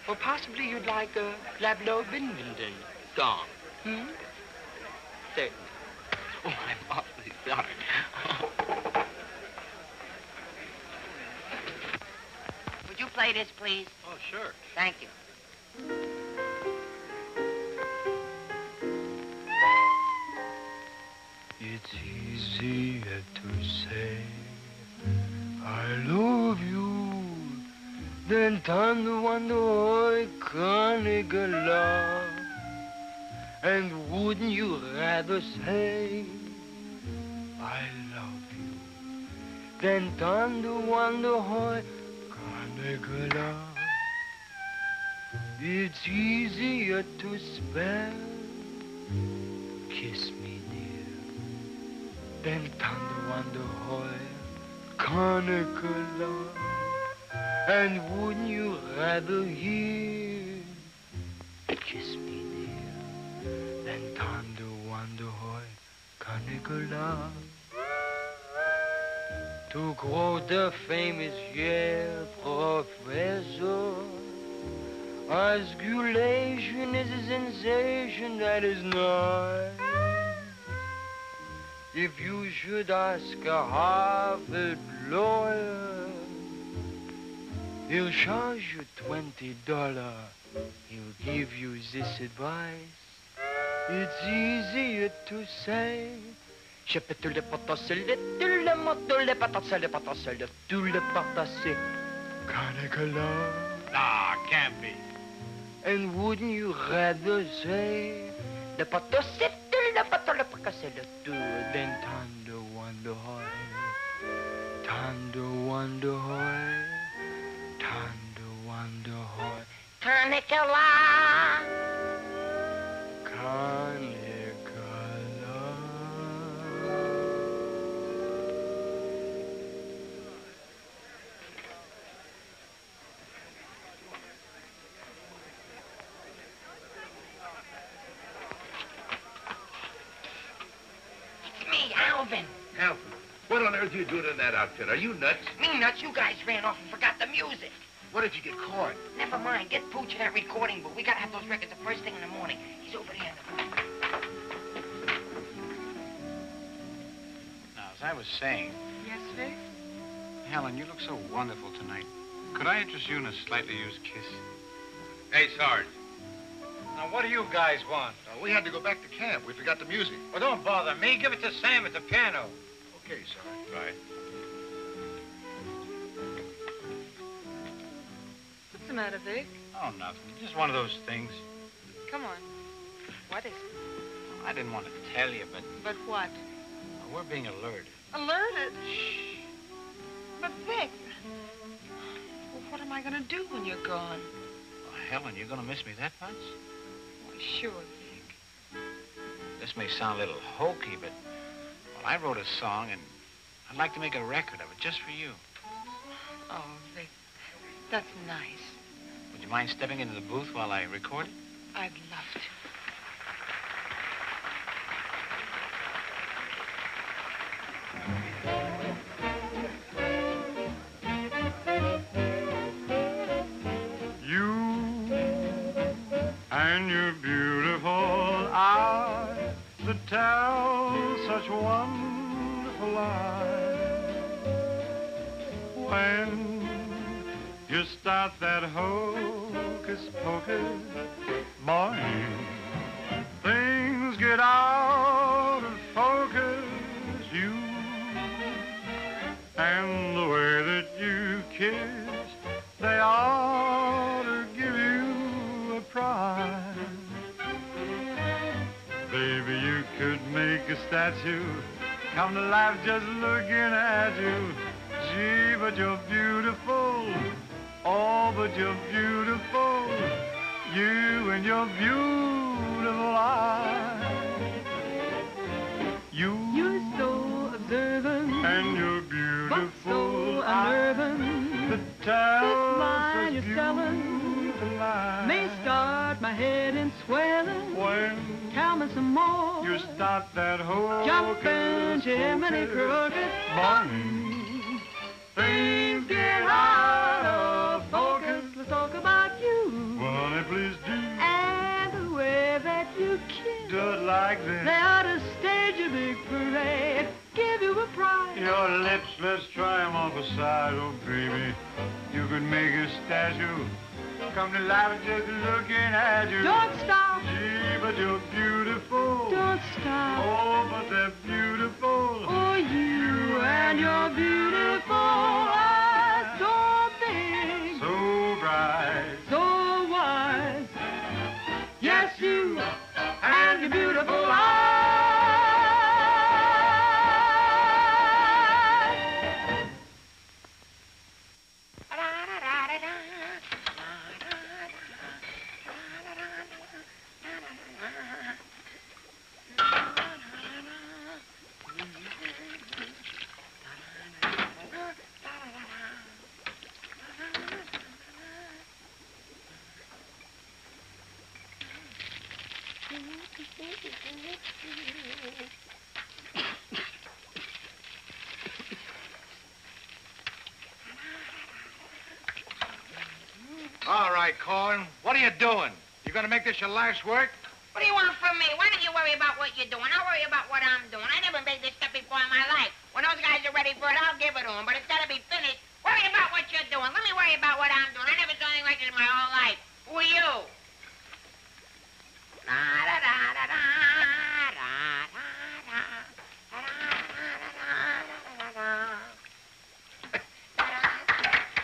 Or possibly you'd like a Lablo Bindenden song? Certainly. Oh, I'm awfully sorry. Would you play this, please? Oh, sure. Thank you. It's easier to say I love you than to wonder I can't love. And wouldn't you rather say I love you than to wonder I can't love? It's easier to spell kiss me then thunder wonder hoy, conical love. And wouldn't you rather hear kiss me dear than thunder wonder hoy, conical love? To quote the famous Yale professor, osculation is a sensation that is nice. If you should ask a Harvard lawyer, he'll charge you $20. He'll give you this advice. It's easier to say. Nah, can't be. And wouldn't you rather say then thunder wonder hoy, thunder wonder hoy, thunder wonder hoy, Carnicola. Carnicola. Alvin. Alvin, what on earth are you doing in that outfit? Are you nuts? Me nuts, you guys ran off and forgot the music. What if you get caught? Never mind, get Pooch in that recording booth. We gotta have those records the first thing in the morning. He's over there in the booth. Now, as I was saying... Yes, Vic? Helen, you look so wonderful tonight. Could I interest you in a slightly used kiss? Hey, Sarge. Now, what do you guys want? We had to go back to camp. We forgot the music. Well, don't bother me. Give it to Sam at the piano. Okay, Sarge. Right. What's the matter, Vic? Oh, nothing. Just one of those things. Come on. What is it? I didn't want to tell you, but But what? we're being alerted. Alerted? Shh. But, Vic, well, what am I going to do when you're gone? Oh, Helen, you're going to miss me that much? Why, sure, Vic. This may sound a little hokey, but well, I wrote a song, and I'd like to make a record of it just for you. Oh, Vic, that's nice. Would you mind stepping into the booth while I record it? I'd love to. And your beautiful eyes that tell such wonderful lies. When you start that hocus pocus, boy, things get out of focus. You and the way that you kiss, they ought to give you a prize. Baby, you could make a statue come to life just looking at you. Gee, but you're beautiful all the but you're beautiful. You and your beautiful eyes. You're so observant. And you're beautiful. But so unnerving. The tell This line you're telling may start my head in swelling. When tell me some more. You start that whole jumping Jiminy Crooked morning. Things get out of focus. Let's talk about you. Well, honey, please do. And the way that you kiss. Do it like this. They ought to stage a big parade. Give you a prize. Your lips, let's try 'em off a side, oh baby. You could make a statue. Come to life just looking at you. Don't stop. Gee, but you're beautiful. Don't stop. Oh, but they're beautiful. Oh, you and your beautiful eyes. So big. So bright. So wise. Yes, you and your beautiful eyes. All right, Korwin, what are you doing? You gonna make this your life's work? What do you want from me? Why don't you worry about what you're doing? I'll worry about what I'm doing. I never made this stuff before in my life. When those guys are ready for it, I'll give it to them. But it's got to be finished. Worry about what you're doing. Let me worry about what I'm doing. I never saw anything like this in my whole life. Who are you?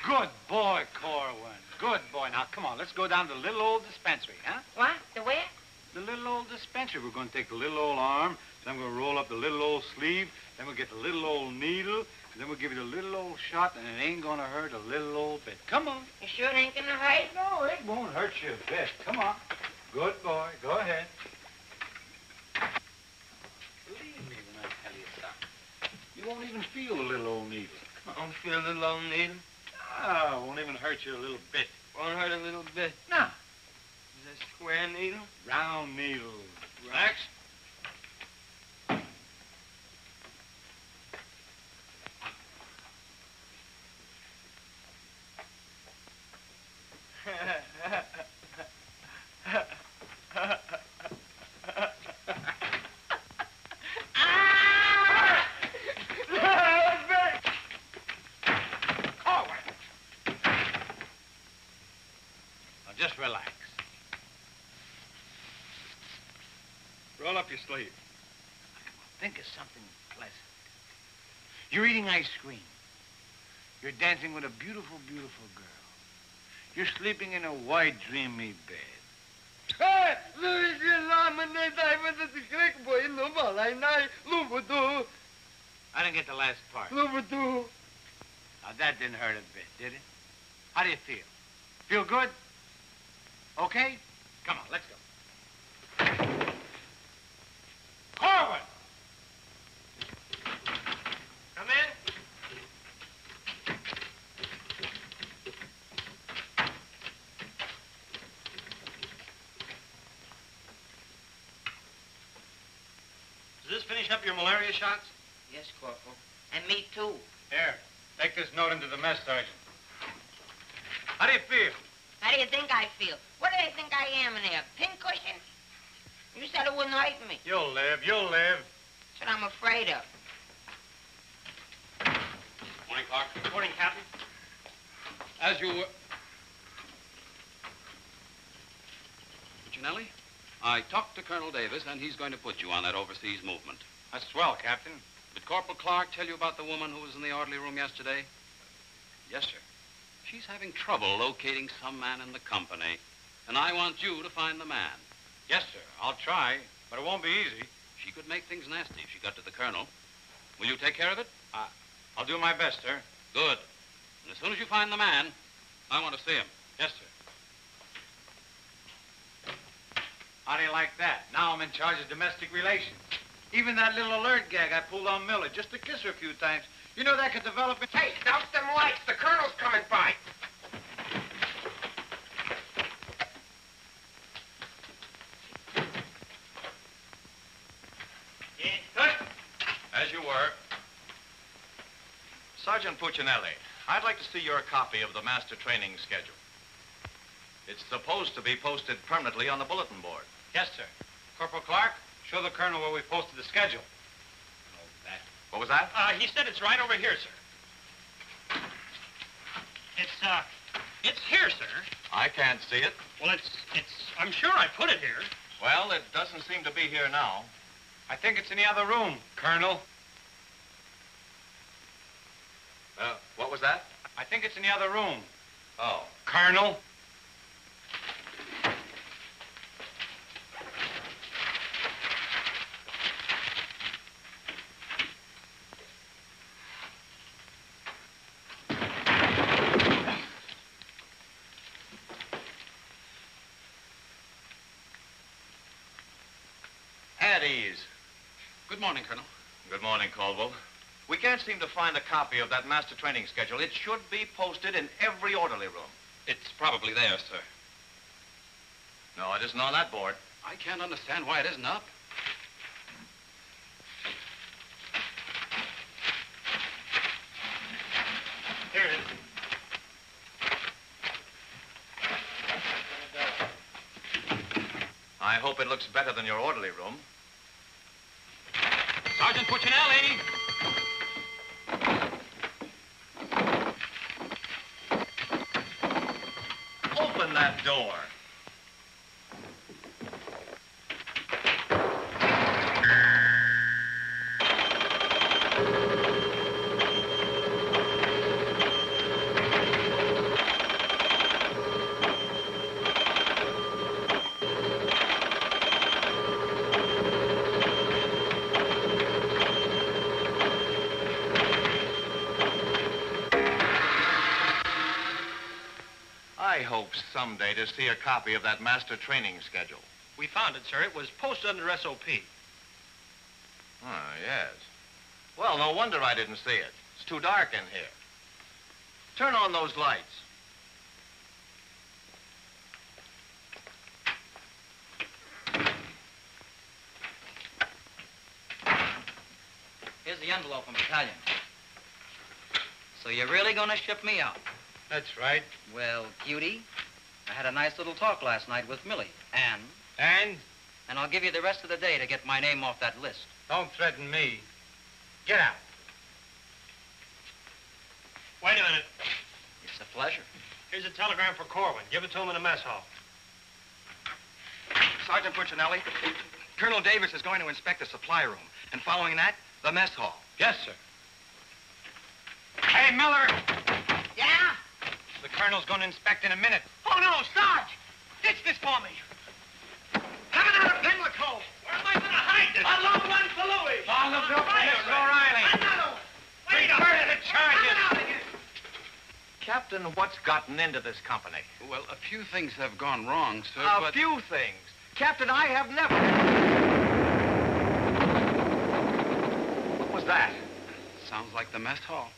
Good boy, Korwin. Good boy. Now, come on, let's go down to the little old dispensary, huh? What? The where? The little old dispensary. We're going to take the little old arm, then we're going to roll up the little old sleeve, then we'll get the little old needle, and then we'll give you the little old shot, and it ain't going to hurt a little old bit. Come on. You sure it ain't going to hurt? No, it won't hurt you a bit. Come on. Good boy. Go ahead. Believe me when I tell you something. You won't even feel the little old needle. I don't feel the little needle. Ah, won't even hurt you a little bit. Won't hurt a little bit. No. Is that square needle? Round needle. Relax. Just relax. Roll up your sleeve. Think of something pleasant. You're eating ice cream. You're dancing with a beautiful, beautiful girl. You're sleeping in a white, dreamy bed. I didn't get the last part. Now, that didn't hurt a bit, did it? How do you feel? Feel good? Okay? Come on, let's go. Korwin! Come in. Does this finish up your malaria shots? Yes, Corporal. And me, too. Here, take this note into the mess sergeant. How do you feel? How do you think I feel? What do they think I am in there? Pincushion? You said it wouldn't hurt me. You'll live, you'll live. That's what I'm afraid of. Morning, Clark. Morning, Captain. As you were... Puccinelli, I talked to Colonel Davis, and he's going to put you on that overseas movement. That's swell, Captain. Did Corporal Clark tell you about the woman who was in the orderly room yesterday? Yes, sir. She's having trouble locating some man in the company, and I want you to find the man. Yes, sir. I'll try, but it won't be easy. She could make things nasty if she got to the colonel. Will you take care of it? I'll do my best, sir. Good. And as soon as you find the man, I want to see him. Yes, sir. How do you like that? Now I'm in charge of domestic relations. Even that little alert gag I pulled on Miller, just to kiss her a few times, you know that could develop into... Hey, douse them lights. The colonel's coming by. As you were. Sergeant Puccinelli, I'd like to see your copy of the master training schedule. It's supposed to be posted permanently on the bulletin board. Yes, sir. Corporal Clark, show the colonel where we posted the schedule. What was that? He said it's right over here, sir. It's here, sir. I can't see it. Well, I'm sure I put it here. Well, it doesn't seem to be here now. I think it's in the other room, Colonel. What was that? I think it's in the other room. Oh. Colonel. At ease. Good morning, Colonel. Good morning, Caldwell. We can't seem to find a copy of that master training schedule. It should be posted in every orderly room. It's probably there, sir. No, it isn't on that board. I can't understand why it isn't up. Here it is. I hope it looks better than your orderly room. Sergeant Puccinelli! Open that door. I hope someday to see a copy of that master training schedule. We found it, sir. It was posted under SOP. Oh, yes. Well, no wonder I didn't see it. It's too dark in here. Turn on those lights. Here's the envelope from battalion. So you're really going to ship me out? That's right. Well, cutie, I had a nice little talk last night with Millie. And? And I'll give you the rest of the day to get my name off that list. Don't threaten me. Get out. Wait a minute. It's a pleasure. Here's a telegram for Korwin. Give it to him in the mess hall. Sergeant Puccinelli, Colonel Davis is going to inspect the supply room, and following that, the mess hall. Yes, sir. Hey, Miller! Yeah? The colonel's going to inspect in a minute. Oh, no, Sarge! Ditch this for me. Have it out of Pimlico. Where am I going to hide this? A long one for Louis. Oh, look up for Mr. O'Reilly. Another one. Wait up. Reverse the charges. Out of here. Captain, what's gotten into this company? Well, a few things have gone wrong, sir, A few things. Captain, I have never... What was that? Sounds like the mess hall.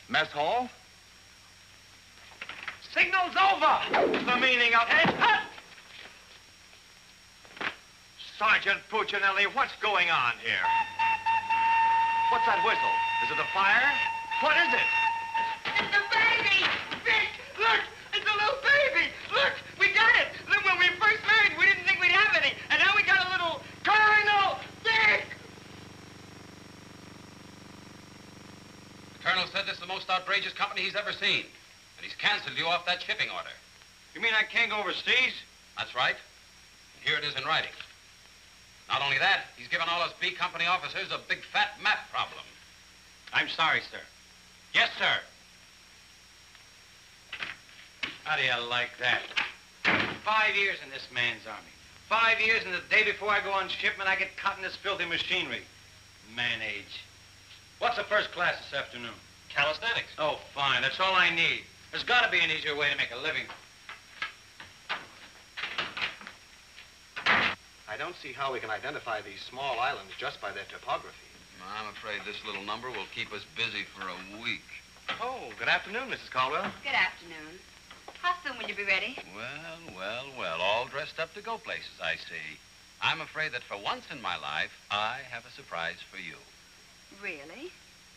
Mess hall? Signal's over. The meaning of it? Sergeant Puccinelli, what's going on here? What's that whistle? Is it a fire? What is it? It's a baby! Vic, look! It's a little baby! Look! We got it! Look, when we first married, we didn't think we'd have any. And now we got a little Colonel Vic! The colonel said this is the most outrageous company he's ever seen. And he's canceled you off that shipping order. You mean I can't go overseas? That's right. And here it is in writing. Not only that, he's given all us B Company officers a big fat map problem. I'm sorry, sir. Yes, sir. How do you like that? 5 years in this man's army. 5 years, and the day before I go on shipment, I get caught in this filthy machinery. Man age. What's the first class this afternoon? Calisthenics. Oh, fine. That's all I need. There's got to be an easier way to make a living. I don't see how we can identify these small islands just by their topography. I'm afraid this little number will keep us busy for a week. Oh, good afternoon, Mrs. Caldwell. Good afternoon. How soon will you be ready? Well, all dressed up to go places, I see. I'm afraid that for once in my life, I have a surprise for you. Really?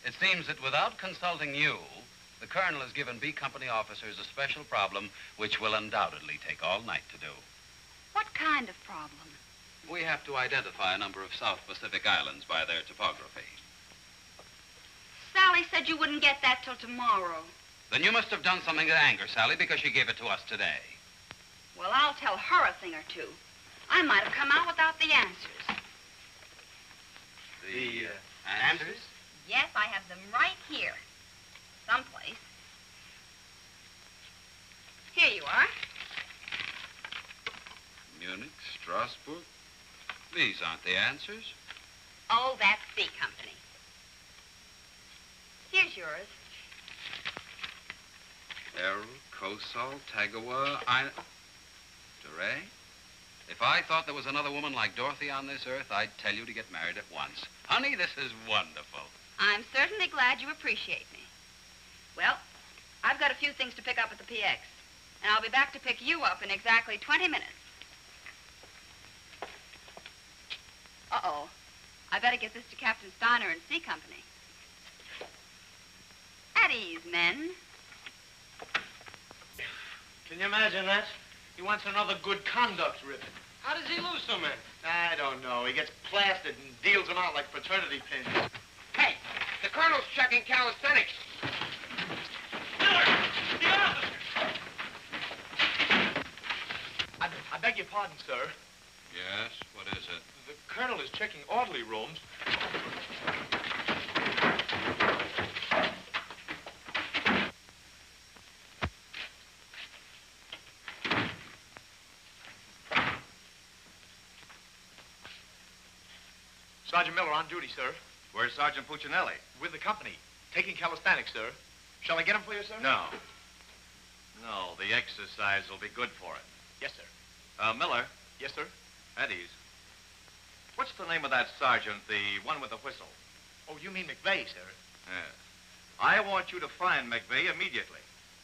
It seems that without consulting you, the Colonel has given B Company officers a special problem which will undoubtedly take all night to do. What kind of problem? We have to identify a number of South Pacific islands by their topography. Sally said you wouldn't get that till tomorrow. Then you must have done something to anger Sally because she gave it to us today. Well, I'll tell her a thing or two. I might have come out without the answers. The answers? Yes, I have them right here. Someplace. Here you are. Munich, Strasbourg. These aren't the answers. Oh, that's C Company. Here's yours. Errol, Kosal, Tagawa, DeRay? If I thought there was another woman like Dorothy on this earth, I'd tell you to get married at once. Honey, this is wonderful. I'm certainly glad you appreciate me. Well, I've got a few things to pick up at the PX, and I'll be back to pick you up in exactly 20 minutes. Uh-oh. I better get this to Captain Steiner and C Company. At ease, men. Can you imagine that? He wants another good conduct ribbon. How does he lose so many? I don't know. He gets plastered and deals them out like fraternity pins. Hey, the Colonel's checking calisthenics. I beg your pardon, sir. Yes, what is it? The Colonel is checking orderly rooms. Sergeant Miller on duty, sir. Where's Sergeant Puccinelli? With the company. Taking calisthenics, sir. Shall I get him for you, sir? No. No, the exercise will be good for it. Yes, sir. Miller. Yes, sir. At ease. What's the name of that sergeant, the one with the whistle? Oh, you mean McVey, sir? Yes. I want you to find McVey immediately.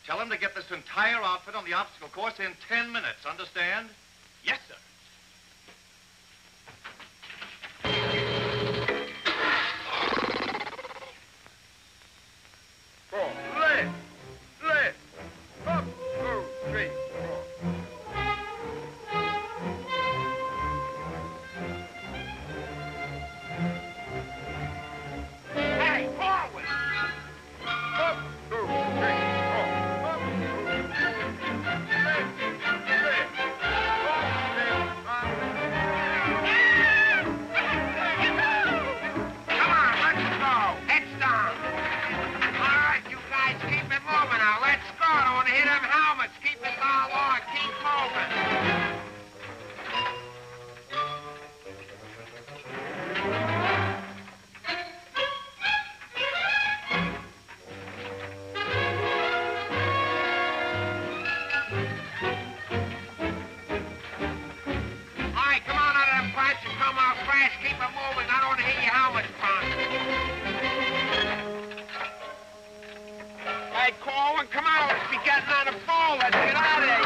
Tell him to get this entire outfit on the obstacle course in 10 minutes, understand? Yes, sir. Left. Up, 2, 3, 4. Hey, Korwin! Up, 2, 3, 4. Up, 2, 3, left. Come on, let's go. Heads down. All right, you guys keep it moving now. Let's go. Don't want to hit them helmets. Keep it all on. Keep moving. All right, come on out of them pipes and come out fast. Keep it moving. I don't want to hear your helmets pounding. Hey, Korwin, come on. Let's be getting on the phone. Let's get out of here.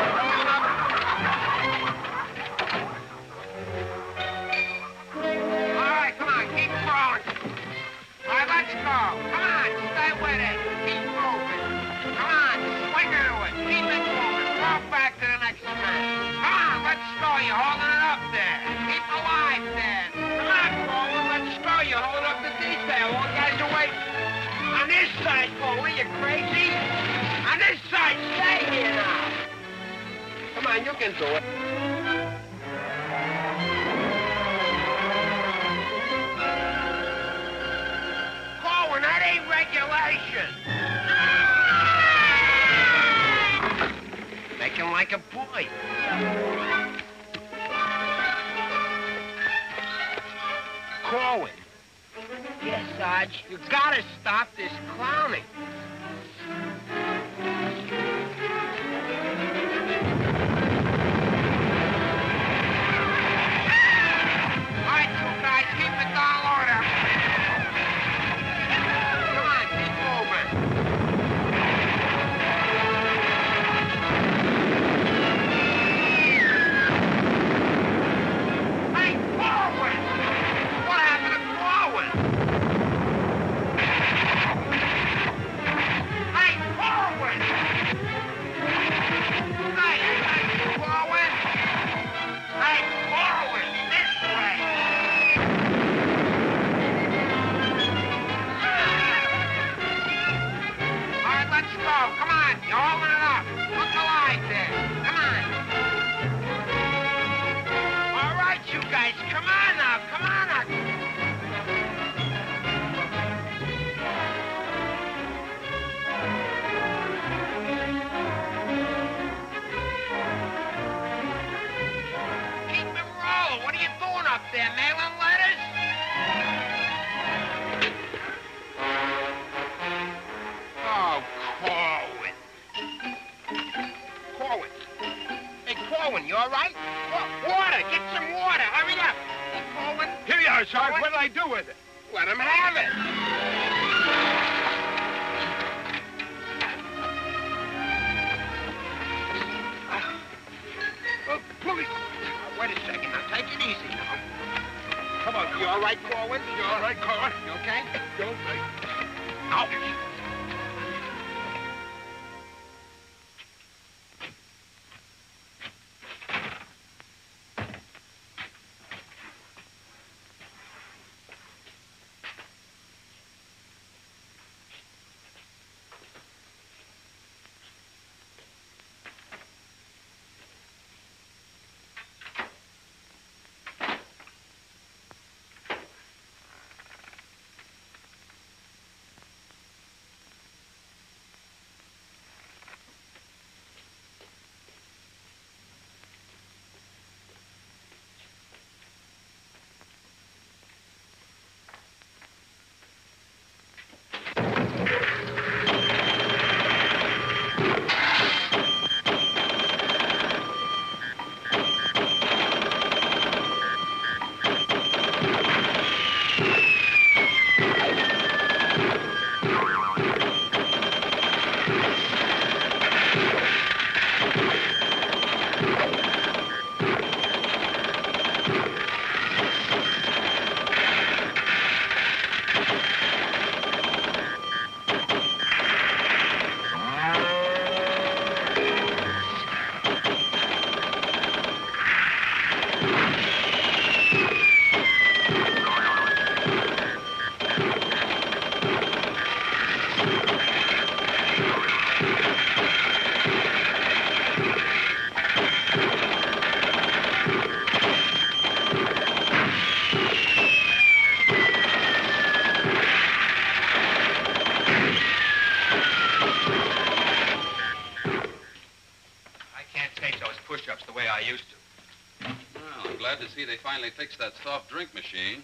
All right, come on. Keep crawling. All right, let's go. Come on. Stay with it. Keep moving. Come on. Swing into it. Keep it moving. Walk back to the next turn. Come on. Let's go. You're holding it up there. Keep alive there. Come on, Korwin. Let's go. You're holding up the detail. All guys are waiting. On this side, Korwin, you crazy? On this side, stay here now. Come on, you can do it. Korwin, that ain't regulation. Make him like a boy. Korwin. Yes, Sarge. You gotta stop this clowning. let's go. Come on, you're holding it up. Look alive there. Come on. All right, you guys, come on now. Come on now. Keep it rolling. What are you doing up there, mailing letters? Oh, Korwin. Korwin. Hey, Korwin, you all right? Water. Get some water. Hurry up. Hey, Korwin. Here you are, Sarge. What'll I do with it? Let him have it. Oh, police. Wait a second. Now, take it easy now. Come on. You all right, Korwin? You all right, Korwin? You okay? You all right? Ouch. They finally fixed that soft drink machine.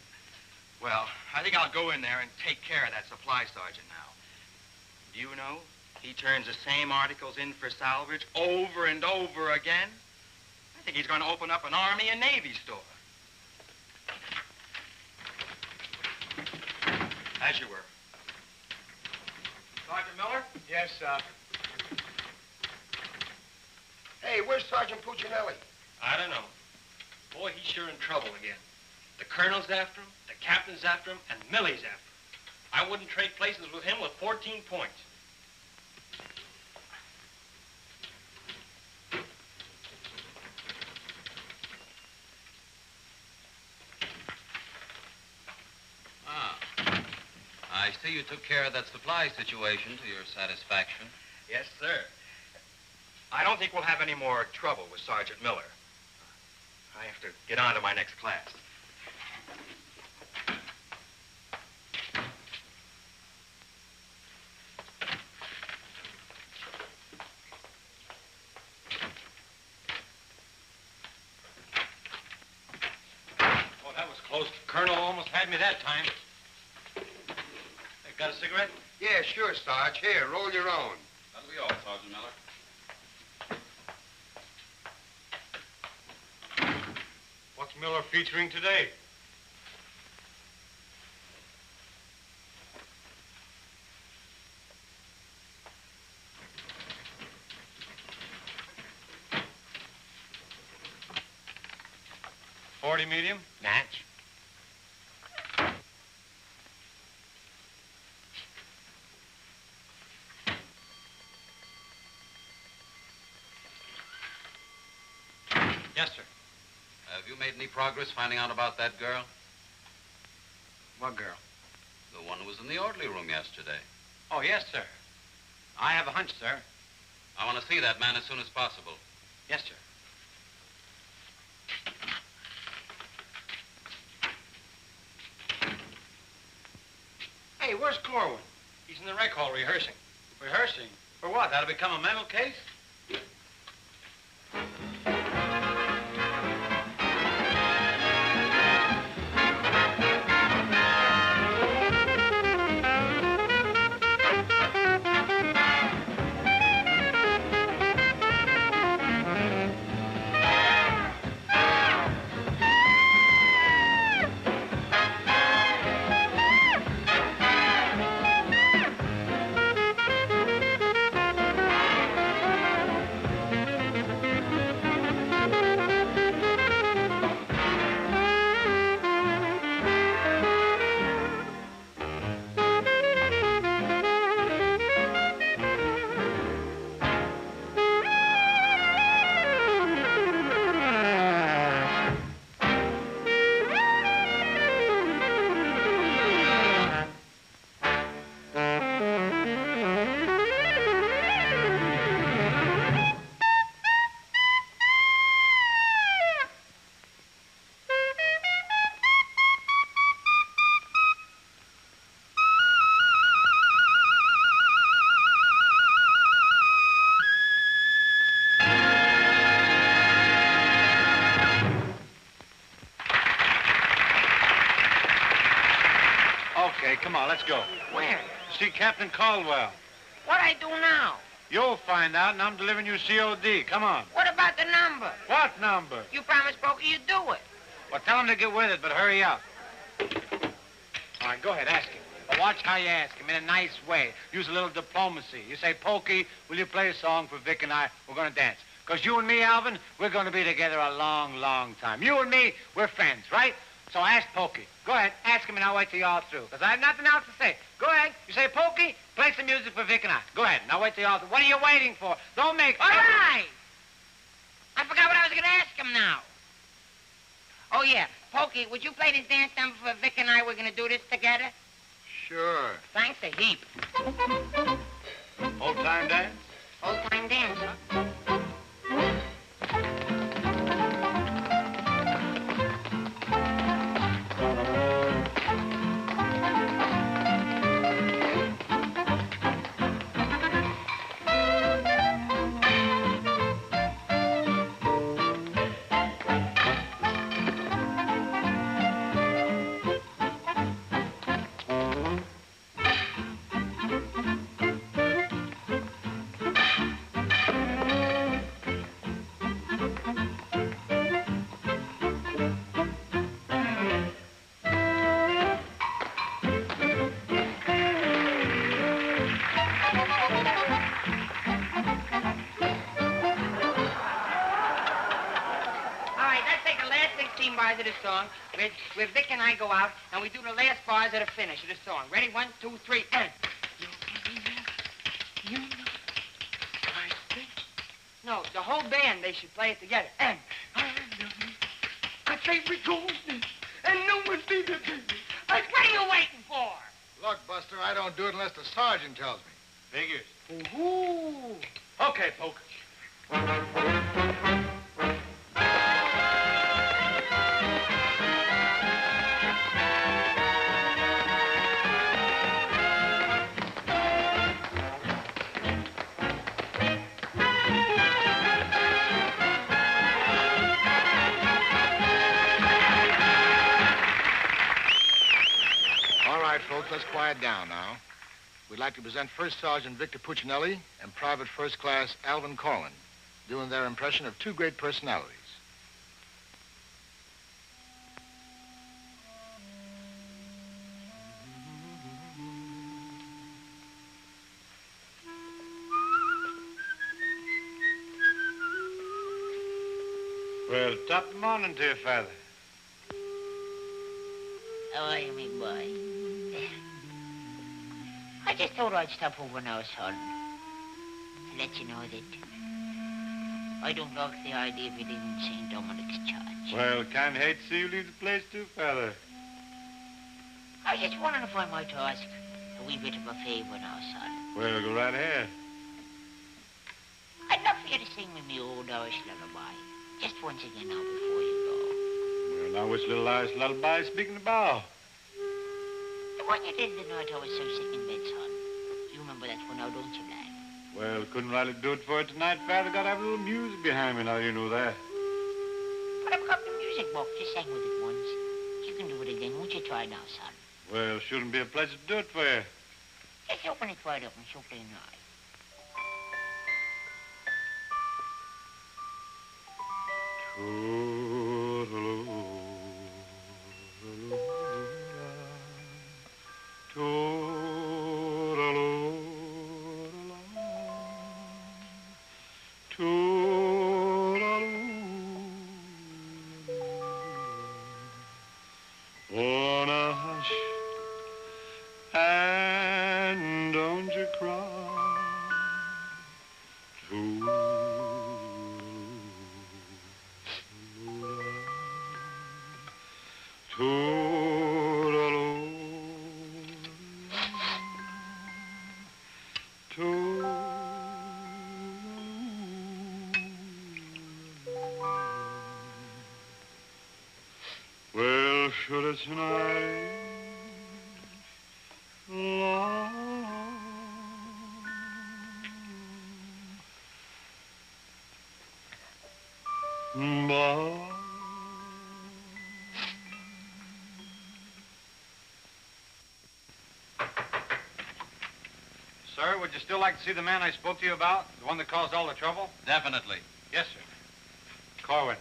Well, I think I'll go in there and take care of that supply sergeant now. Do you know, he turns the same articles in for salvage over and over again. I think he's going to open up an Army and Navy store. As you were. Sergeant Miller? Yes, sir. Hey, where's Sergeant Puccinelli? I don't know. Boy, he's sure in trouble again. The colonel's after him, the captain's after him, and Millie's after him. I wouldn't trade places with him with 14 points. Ah. I see you took care of that supply situation to your satisfaction. Yes, sir. I don't think we'll have any more trouble with Sergeant Miller. I have to get on to my next class. Oh, that was close. Colonel almost had me that time. Hey, got a cigarette? Yeah, sure, Sarge. Here, roll your own. That'll be all, Sergeant Miller. What's Miller featuring today? .40 medium? Match. Yes, sir. Have you made any progress finding out about that girl? What girl? The one who was in the orderly room yesterday. Oh, yes, sir. I have a hunch, sir. I want to see that man as soon as possible. Yes, sir. Hey, where's Korwin? He's in the rec hall rehearsing. Rehearsing? For what? That'll become a mental case? Okay, come on, let's go. Where? See Captain Caldwell. What I do now? You'll find out, and I'm delivering you COD. Come on. What about the number? What number? You promised Pokey you'd do it. Well, tell him to get with it, but hurry up. All right, go ahead, ask him. But watch how you ask him in a nice way. Use a little diplomacy. You say, Pokey, will you play a song for Vic and I? We're going to dance. Because you and me, Alvin, we're going to be together a long, long time. You and me, we're friends, right? So ask Pokey. Go ahead, ask him, and I'll wait till you're all through. Because I have nothing else to say. Go ahead. You say, Pokey, play some music for Vic and I. Go ahead, and I'll wait till you're all through. What are you waiting for? Don't make... All right. I forgot what I was going to ask him now. Oh, yeah. Pokey, would you play this dance number for Vic and I? We're going to do this together. Sure. Thanks a heap. Old-time dance? Old-time dance, huh? Bars of the song, where Vic and I go out, and we do the last bars of the finish of the song. Ready? 1, 2, 3, and... No, the whole band, they should play it together. And... I say we go, and no one's leaving me. What are you waiting for? Look, Buster, I don't do it unless the sergeant tells me. Figures. Ooh. Okay, Poke. Folks, let's quiet down now. We'd like to present First Sergeant Victor Puccinelli and Private First Class Alvin Korwin, doing their impression of two great personalities. Well, top of the morning to you, Father. How are you, me boy? I just thought I'd stop over now, son, to let you know that I don't like the idea of you leaving St. Dominic's Church. Well, can't hate to see you leave the place too, Father. I was just wondering if I might ask a wee bit of a favor now, son. Well, go right ahead. you to sing me me old Irish lullaby. Just once again now before you go. Well, now, which little Irish lullaby speaking about? The one you did the night I was so sick in bed, son. You remember that one now, don't you, lad? Well, couldn't rightly do it for you tonight, Father. Got to have a little music behind me now, you know that. But I've got the music book. You sang with it once. You can do it again. Won't you try now, son? Well, shouldn't be a pleasure to do it for you. Just open it wide open so plain eye. Oh, now hush, and don't you cry. Well, should it tonight Sir, would you still like to see the man I spoke to you about? The one that caused all the trouble? Definitely. Yes, sir. Korwin,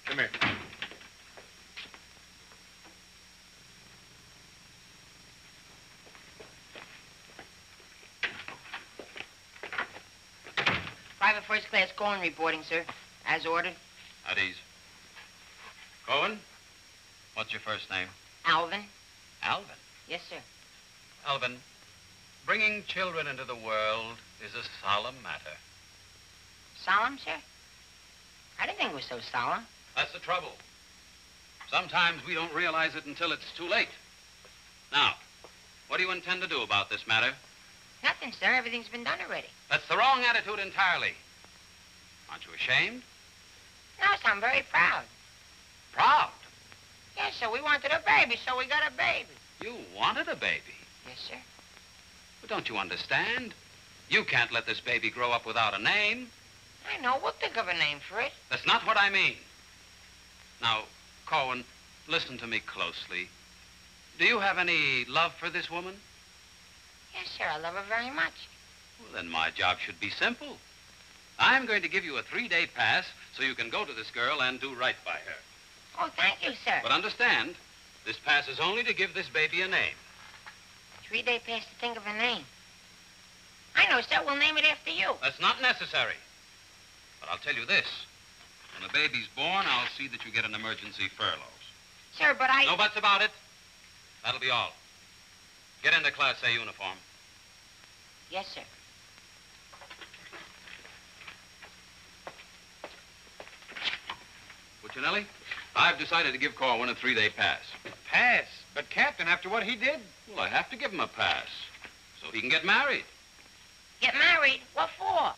come here. Private First Class Korwin reporting, sir. As ordered. At ease. Korwin, what's your first name? Alvin. Alvin. Yes, sir. Alvin, bringing children into the world is a solemn matter. Solemn, sir? I didn't think it was so solemn. That's the trouble. Sometimes we don't realize it until it's too late. Now, what do you intend to do about this matter? Nothing, sir. Everything's been done already. That's the wrong attitude entirely. Aren't you ashamed? No, sir, I'm very proud. Proud? Yes, sir. We wanted a baby, so we got a baby. You wanted a baby? Yes, sir. But don't you understand? You can't let this baby grow up without a name. I know. We'll think of a name for it. That's not what I mean. Now, Korwin, listen to me closely. Do you have any love for this woman? Yes, sir. I love her very much. Well, then my job should be simple. I'm going to give you a 3-day pass so you can go to this girl and do right by her. Oh, thank you, sir. But understand, this pass is only to give this baby a name. 3-day pass to think of a name. I know, sir. We'll name it after you. That's not necessary. But I'll tell you this. When the baby's born, I'll see that you get an emergency furloughs. Sir, but I... No buts about it. That'll be all. Get into Class A uniform. Yes, sir. Puccinelli, I've decided to give Korwin a 3-day pass. A pass? But, Captain, after what he did? Well, I have to give him a pass so he can get married. Get married? What for?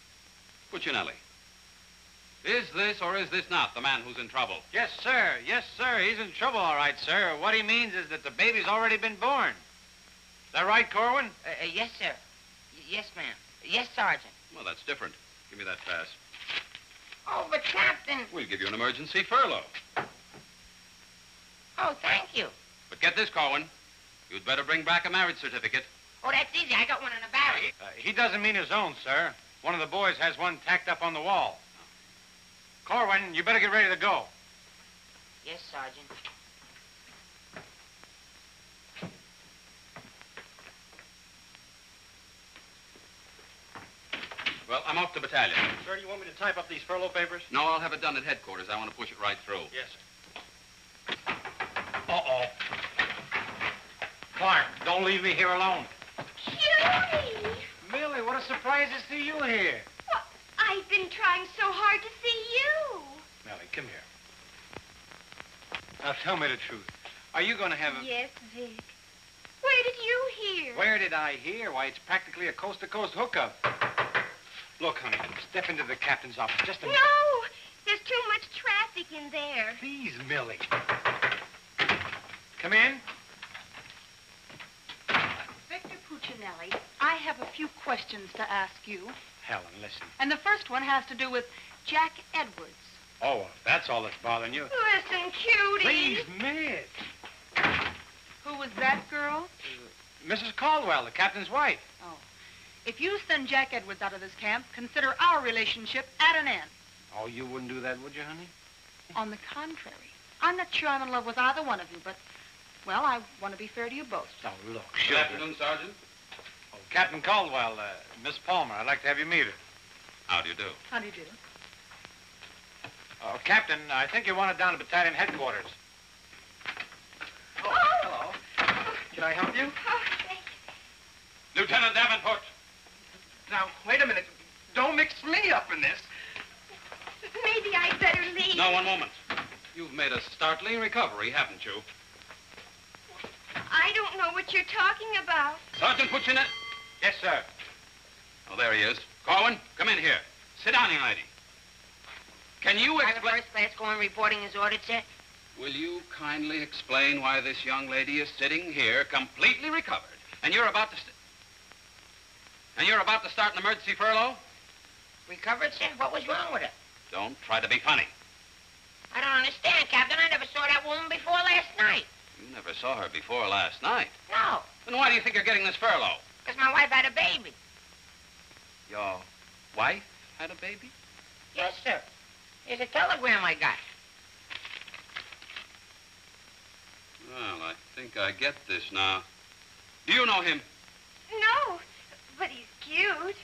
Puccinelli, is this or is this not the man who's in trouble? Yes, sir. Yes, sir. He's in trouble, all right, sir. What he means is that the baby's already been born. Is that right, Korwin? Yes, sir. Yes, ma'am. Yes, Sergeant. Well, that's different. Give me that pass. Oh, but Captain... We'll give you an emergency furlough. Oh, thank you. But get this, Korwin. You'd better bring back a marriage certificate. Oh, that's easy. I got one in the barrel. He doesn't mean his own, sir. One of the boys has one tacked up on the wall. Korwin, you better get ready to go. Yes, Sergeant. Well, I'm off to battalion. Sir, do you want me to type up these furlough papers? No, I'll have it done at headquarters. I want to push it right through. Yes, sir. Uh-oh. Clark, don't leave me here alone. Judy! Millie, what a surprise to see you here. Well, I've been trying so hard to see you. Millie, come here. Now, tell me the truth. Are you going to have a... Yes, Vic. Where did you hear? Where did I hear? Why, it's practically a coast-to-coast hookup. Look, honey, step into the captain's office just a minute. No! There's too much traffic in there. Please, Millie. Come in. Victor Puccinelli, I have a few questions to ask you. Helen, listen. And the first one has to do with Jack Edwards. Oh, if that's all that's bothering you. Listen, cutie. Please, miss. Who was that girl? Mrs. Caldwell, the captain's wife. Oh. If you send Jack Edwards out of this camp, consider our relationship at an end. Oh, you wouldn't do that, would you, honey? On the contrary. I'm not sure I'm in love with either one of you, but, well, I want to be fair to you both. Oh, look. Good afternoon, Sergeant. Oh, Captain Caldwell, Miss Palmer, I'd like to have you meet her. How do you do? How do you do? Oh, Captain, I think you want it down to battalion headquarters. Oh, hello. Can I help you? Oh, thank you. Lieutenant Davenport. Now, wait a minute. Don't mix me up in this. Maybe I'd better leave. No, one moment. You've made a startling recovery, haven't you? I don't know what you're talking about. Sergeant Puccinelli. Yes, sir. Oh, there he is. Korwin, come in here. Sit down, young lady. Can you Private explain... First Class Korwin reporting his ordered, sir. Will you kindly explain why this young lady is sitting here completely recovered, and you're about to... start an emergency furlough? Recovered, sir? What was wrong with her? Don't try to be funny. I don't understand, Captain. I never saw that woman before last night. You never saw her before last night. No, Then why do you think you're getting this furlough? because my wife had a baby. Your wife had a baby? Yes, sir. Here's a telegram I got. Well, I think I get this now. Do you know him? No, but he's cute.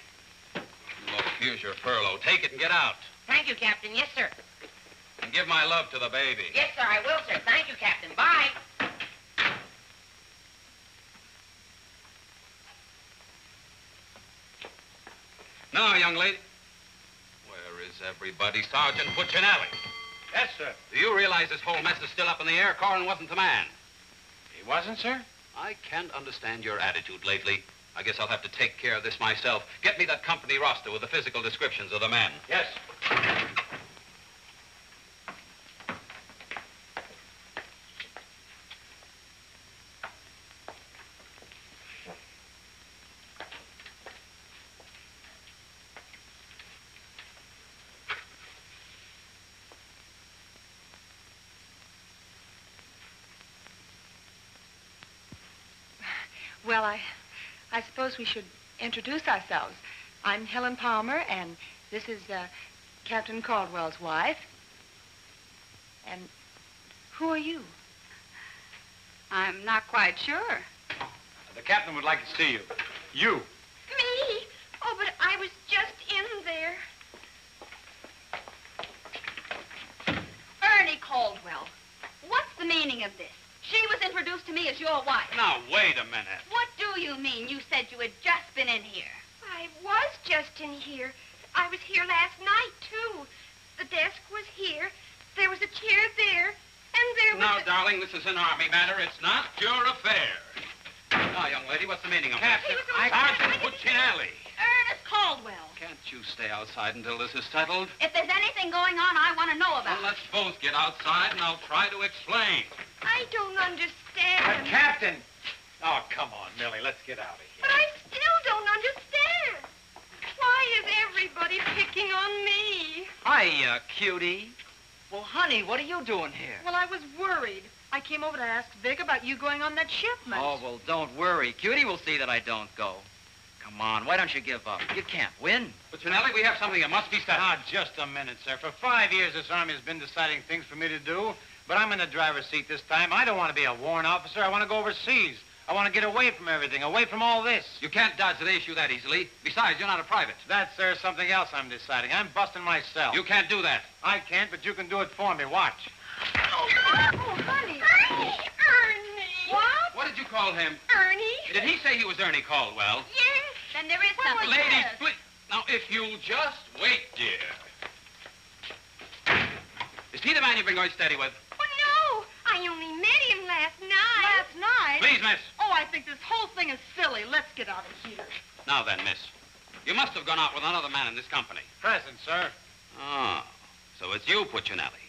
Look, here's your furlough. Take it and get out. Thank you, Captain. Yes, sir. And give my love to the baby. Yes, sir, I will, sir. Thank you, Captain. Bye. Now, young lady. Where is everybody? Sergeant Puccinelli. Yes, sir. Do you realize this whole mess is still up in the air? Korwin wasn't the man. He wasn't, sir? I can't understand your attitude lately. I guess I'll have to take care of this myself. Get me that company roster with the physical descriptions of the men. Yes. Well, I suppose we should introduce ourselves. I'm Helen Palmer, and this is Captain Caldwell's wife. And who are you? I'm not quite sure. The captain would like to see you. You. Me? Oh, but I was just in there. Ernie Caldwell. What's the meaning of this? She was introduced to me as your wife. Now, wait a minute. What do you mean? You said you had just been in here. I was just in here. I was here last night, too. The desk was here. There was a chair there. And there was Now, darling, this is an army matter. It's not your affair. Now, young lady, what's the meaning of Captain, this? Sergeant Puccinelli. Ernest Caldwell. Can't you stay outside until this is settled? If there's anything going on, I want to know about Well, let's both get outside, and I'll try to explain. I don't understand. Captain! Oh, come on, Millie. Let's get out of here. But I still don't understand. Why is everybody picking on me? Hiya, cutie. Well, honey, what are you doing here? Well, I was worried. I came over to ask Vic about you going on that shipment. Oh, well, don't worry. Cutie will see that I don't go. Come on, why don't you give up? You can't win. Puccinelli, we have something that must be settled. Now, just a minute, sir. For 5 years, this Army has been deciding things for me to do, but I'm in the driver's seat this time. I don't want to be a warrant officer. I want to go overseas. I want to get away from everything, away from all this. You can't dodge the issue that easily. Besides, you're not a private. That's, sir, something else I'm deciding. I'm busting myself. You can't do that. I can't, but you can do it for me. Watch. Oh, honey. Ernie. What? What did you call him? Ernie? Did he say he was Ernie Caldwell? Yes. Then there is something. Ladies, please. Now, if you'll just wait, dear. Is he the man you've been going steady with? Oh, no. I only met him last night. Last night? Please, miss. Oh, I think this whole thing is silly. Let's get out of here. Now then, miss. You must have gone out with another man in this company. Present, sir. Oh, so it's you, Puccinelli.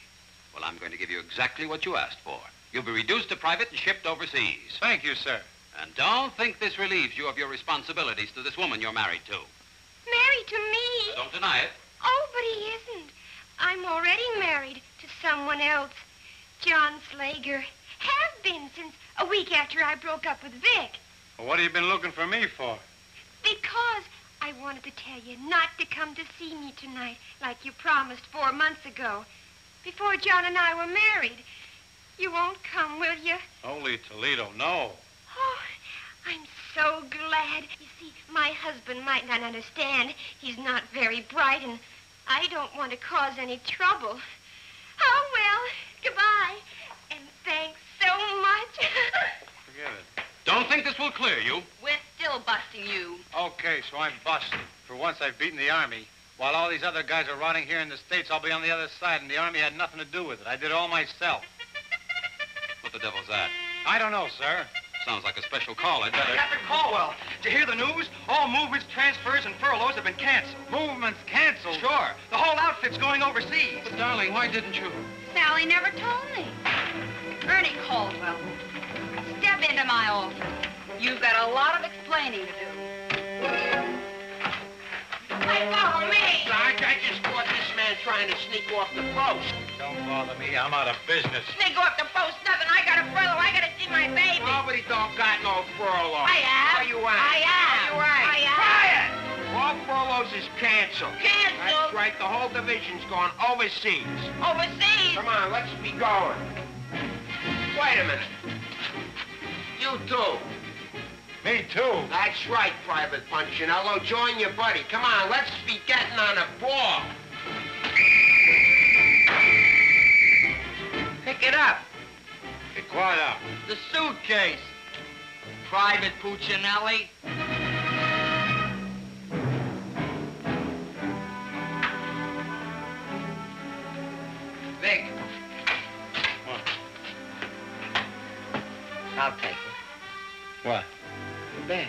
Well, I'm going to give you exactly what you asked for. You'll be reduced to private and shipped overseas. Thank you, sir. And don't think this relieves you of your responsibilities to this woman you're married to. Married to me? Don't deny it. Oh, but he isn't. I'm already married to someone else. John Slager. Have been since a week after I broke up with Vic. Well, what have you been looking for me for? Because I wanted to tell you not to come to see me tonight like you promised 4 months ago. Before John and I were married. You won't come, will you? Holy Toledo, no. Oh, I'm so glad. You see, my husband might not understand. He's not very bright, and I don't want to cause any trouble. Oh, well, goodbye. And thanks so much. Forget it. Don't think this will clear you. We're still busting you. Okay, so I'm busted. For once, I've beaten the Army. While all these other guys are rotting here in the States, I'll be on the other side, and the Army had nothing to do with it. I did it all myself. What the devil's that? I don't know, sir. Sounds like a special call. I'd better... Captain Caldwell, did you hear the news? All movements, transfers, and furloughs have been canceled. Movements canceled? Sure. The whole outfit's going overseas. But, darling, why didn't you? Sally never told me. Ernie Caldwell, step into my office. You've got a lot of explaining to do. Hey, follow me! Sarge, I just caught this man trying to sneak off the post. Don't bother me. I'm out of business. Sneak off the post, nothing. I got a furlough. I got to see my baby. Nobody don't got no furlough. I have. Are you right? I have. Are you right? I have. Quiet! All furloughs is canceled. Canceled? That's right. The whole division's gone overseas. Overseas? Come on, let's be going. Wait a minute. You too. Me too. That's right, Private Punchinello. Join your buddy. Come on, let's be getting on a ball. Pick it up. Pick what up? The suitcase. Private Puccinelli. Vic. What? I'll take it. What? The bag.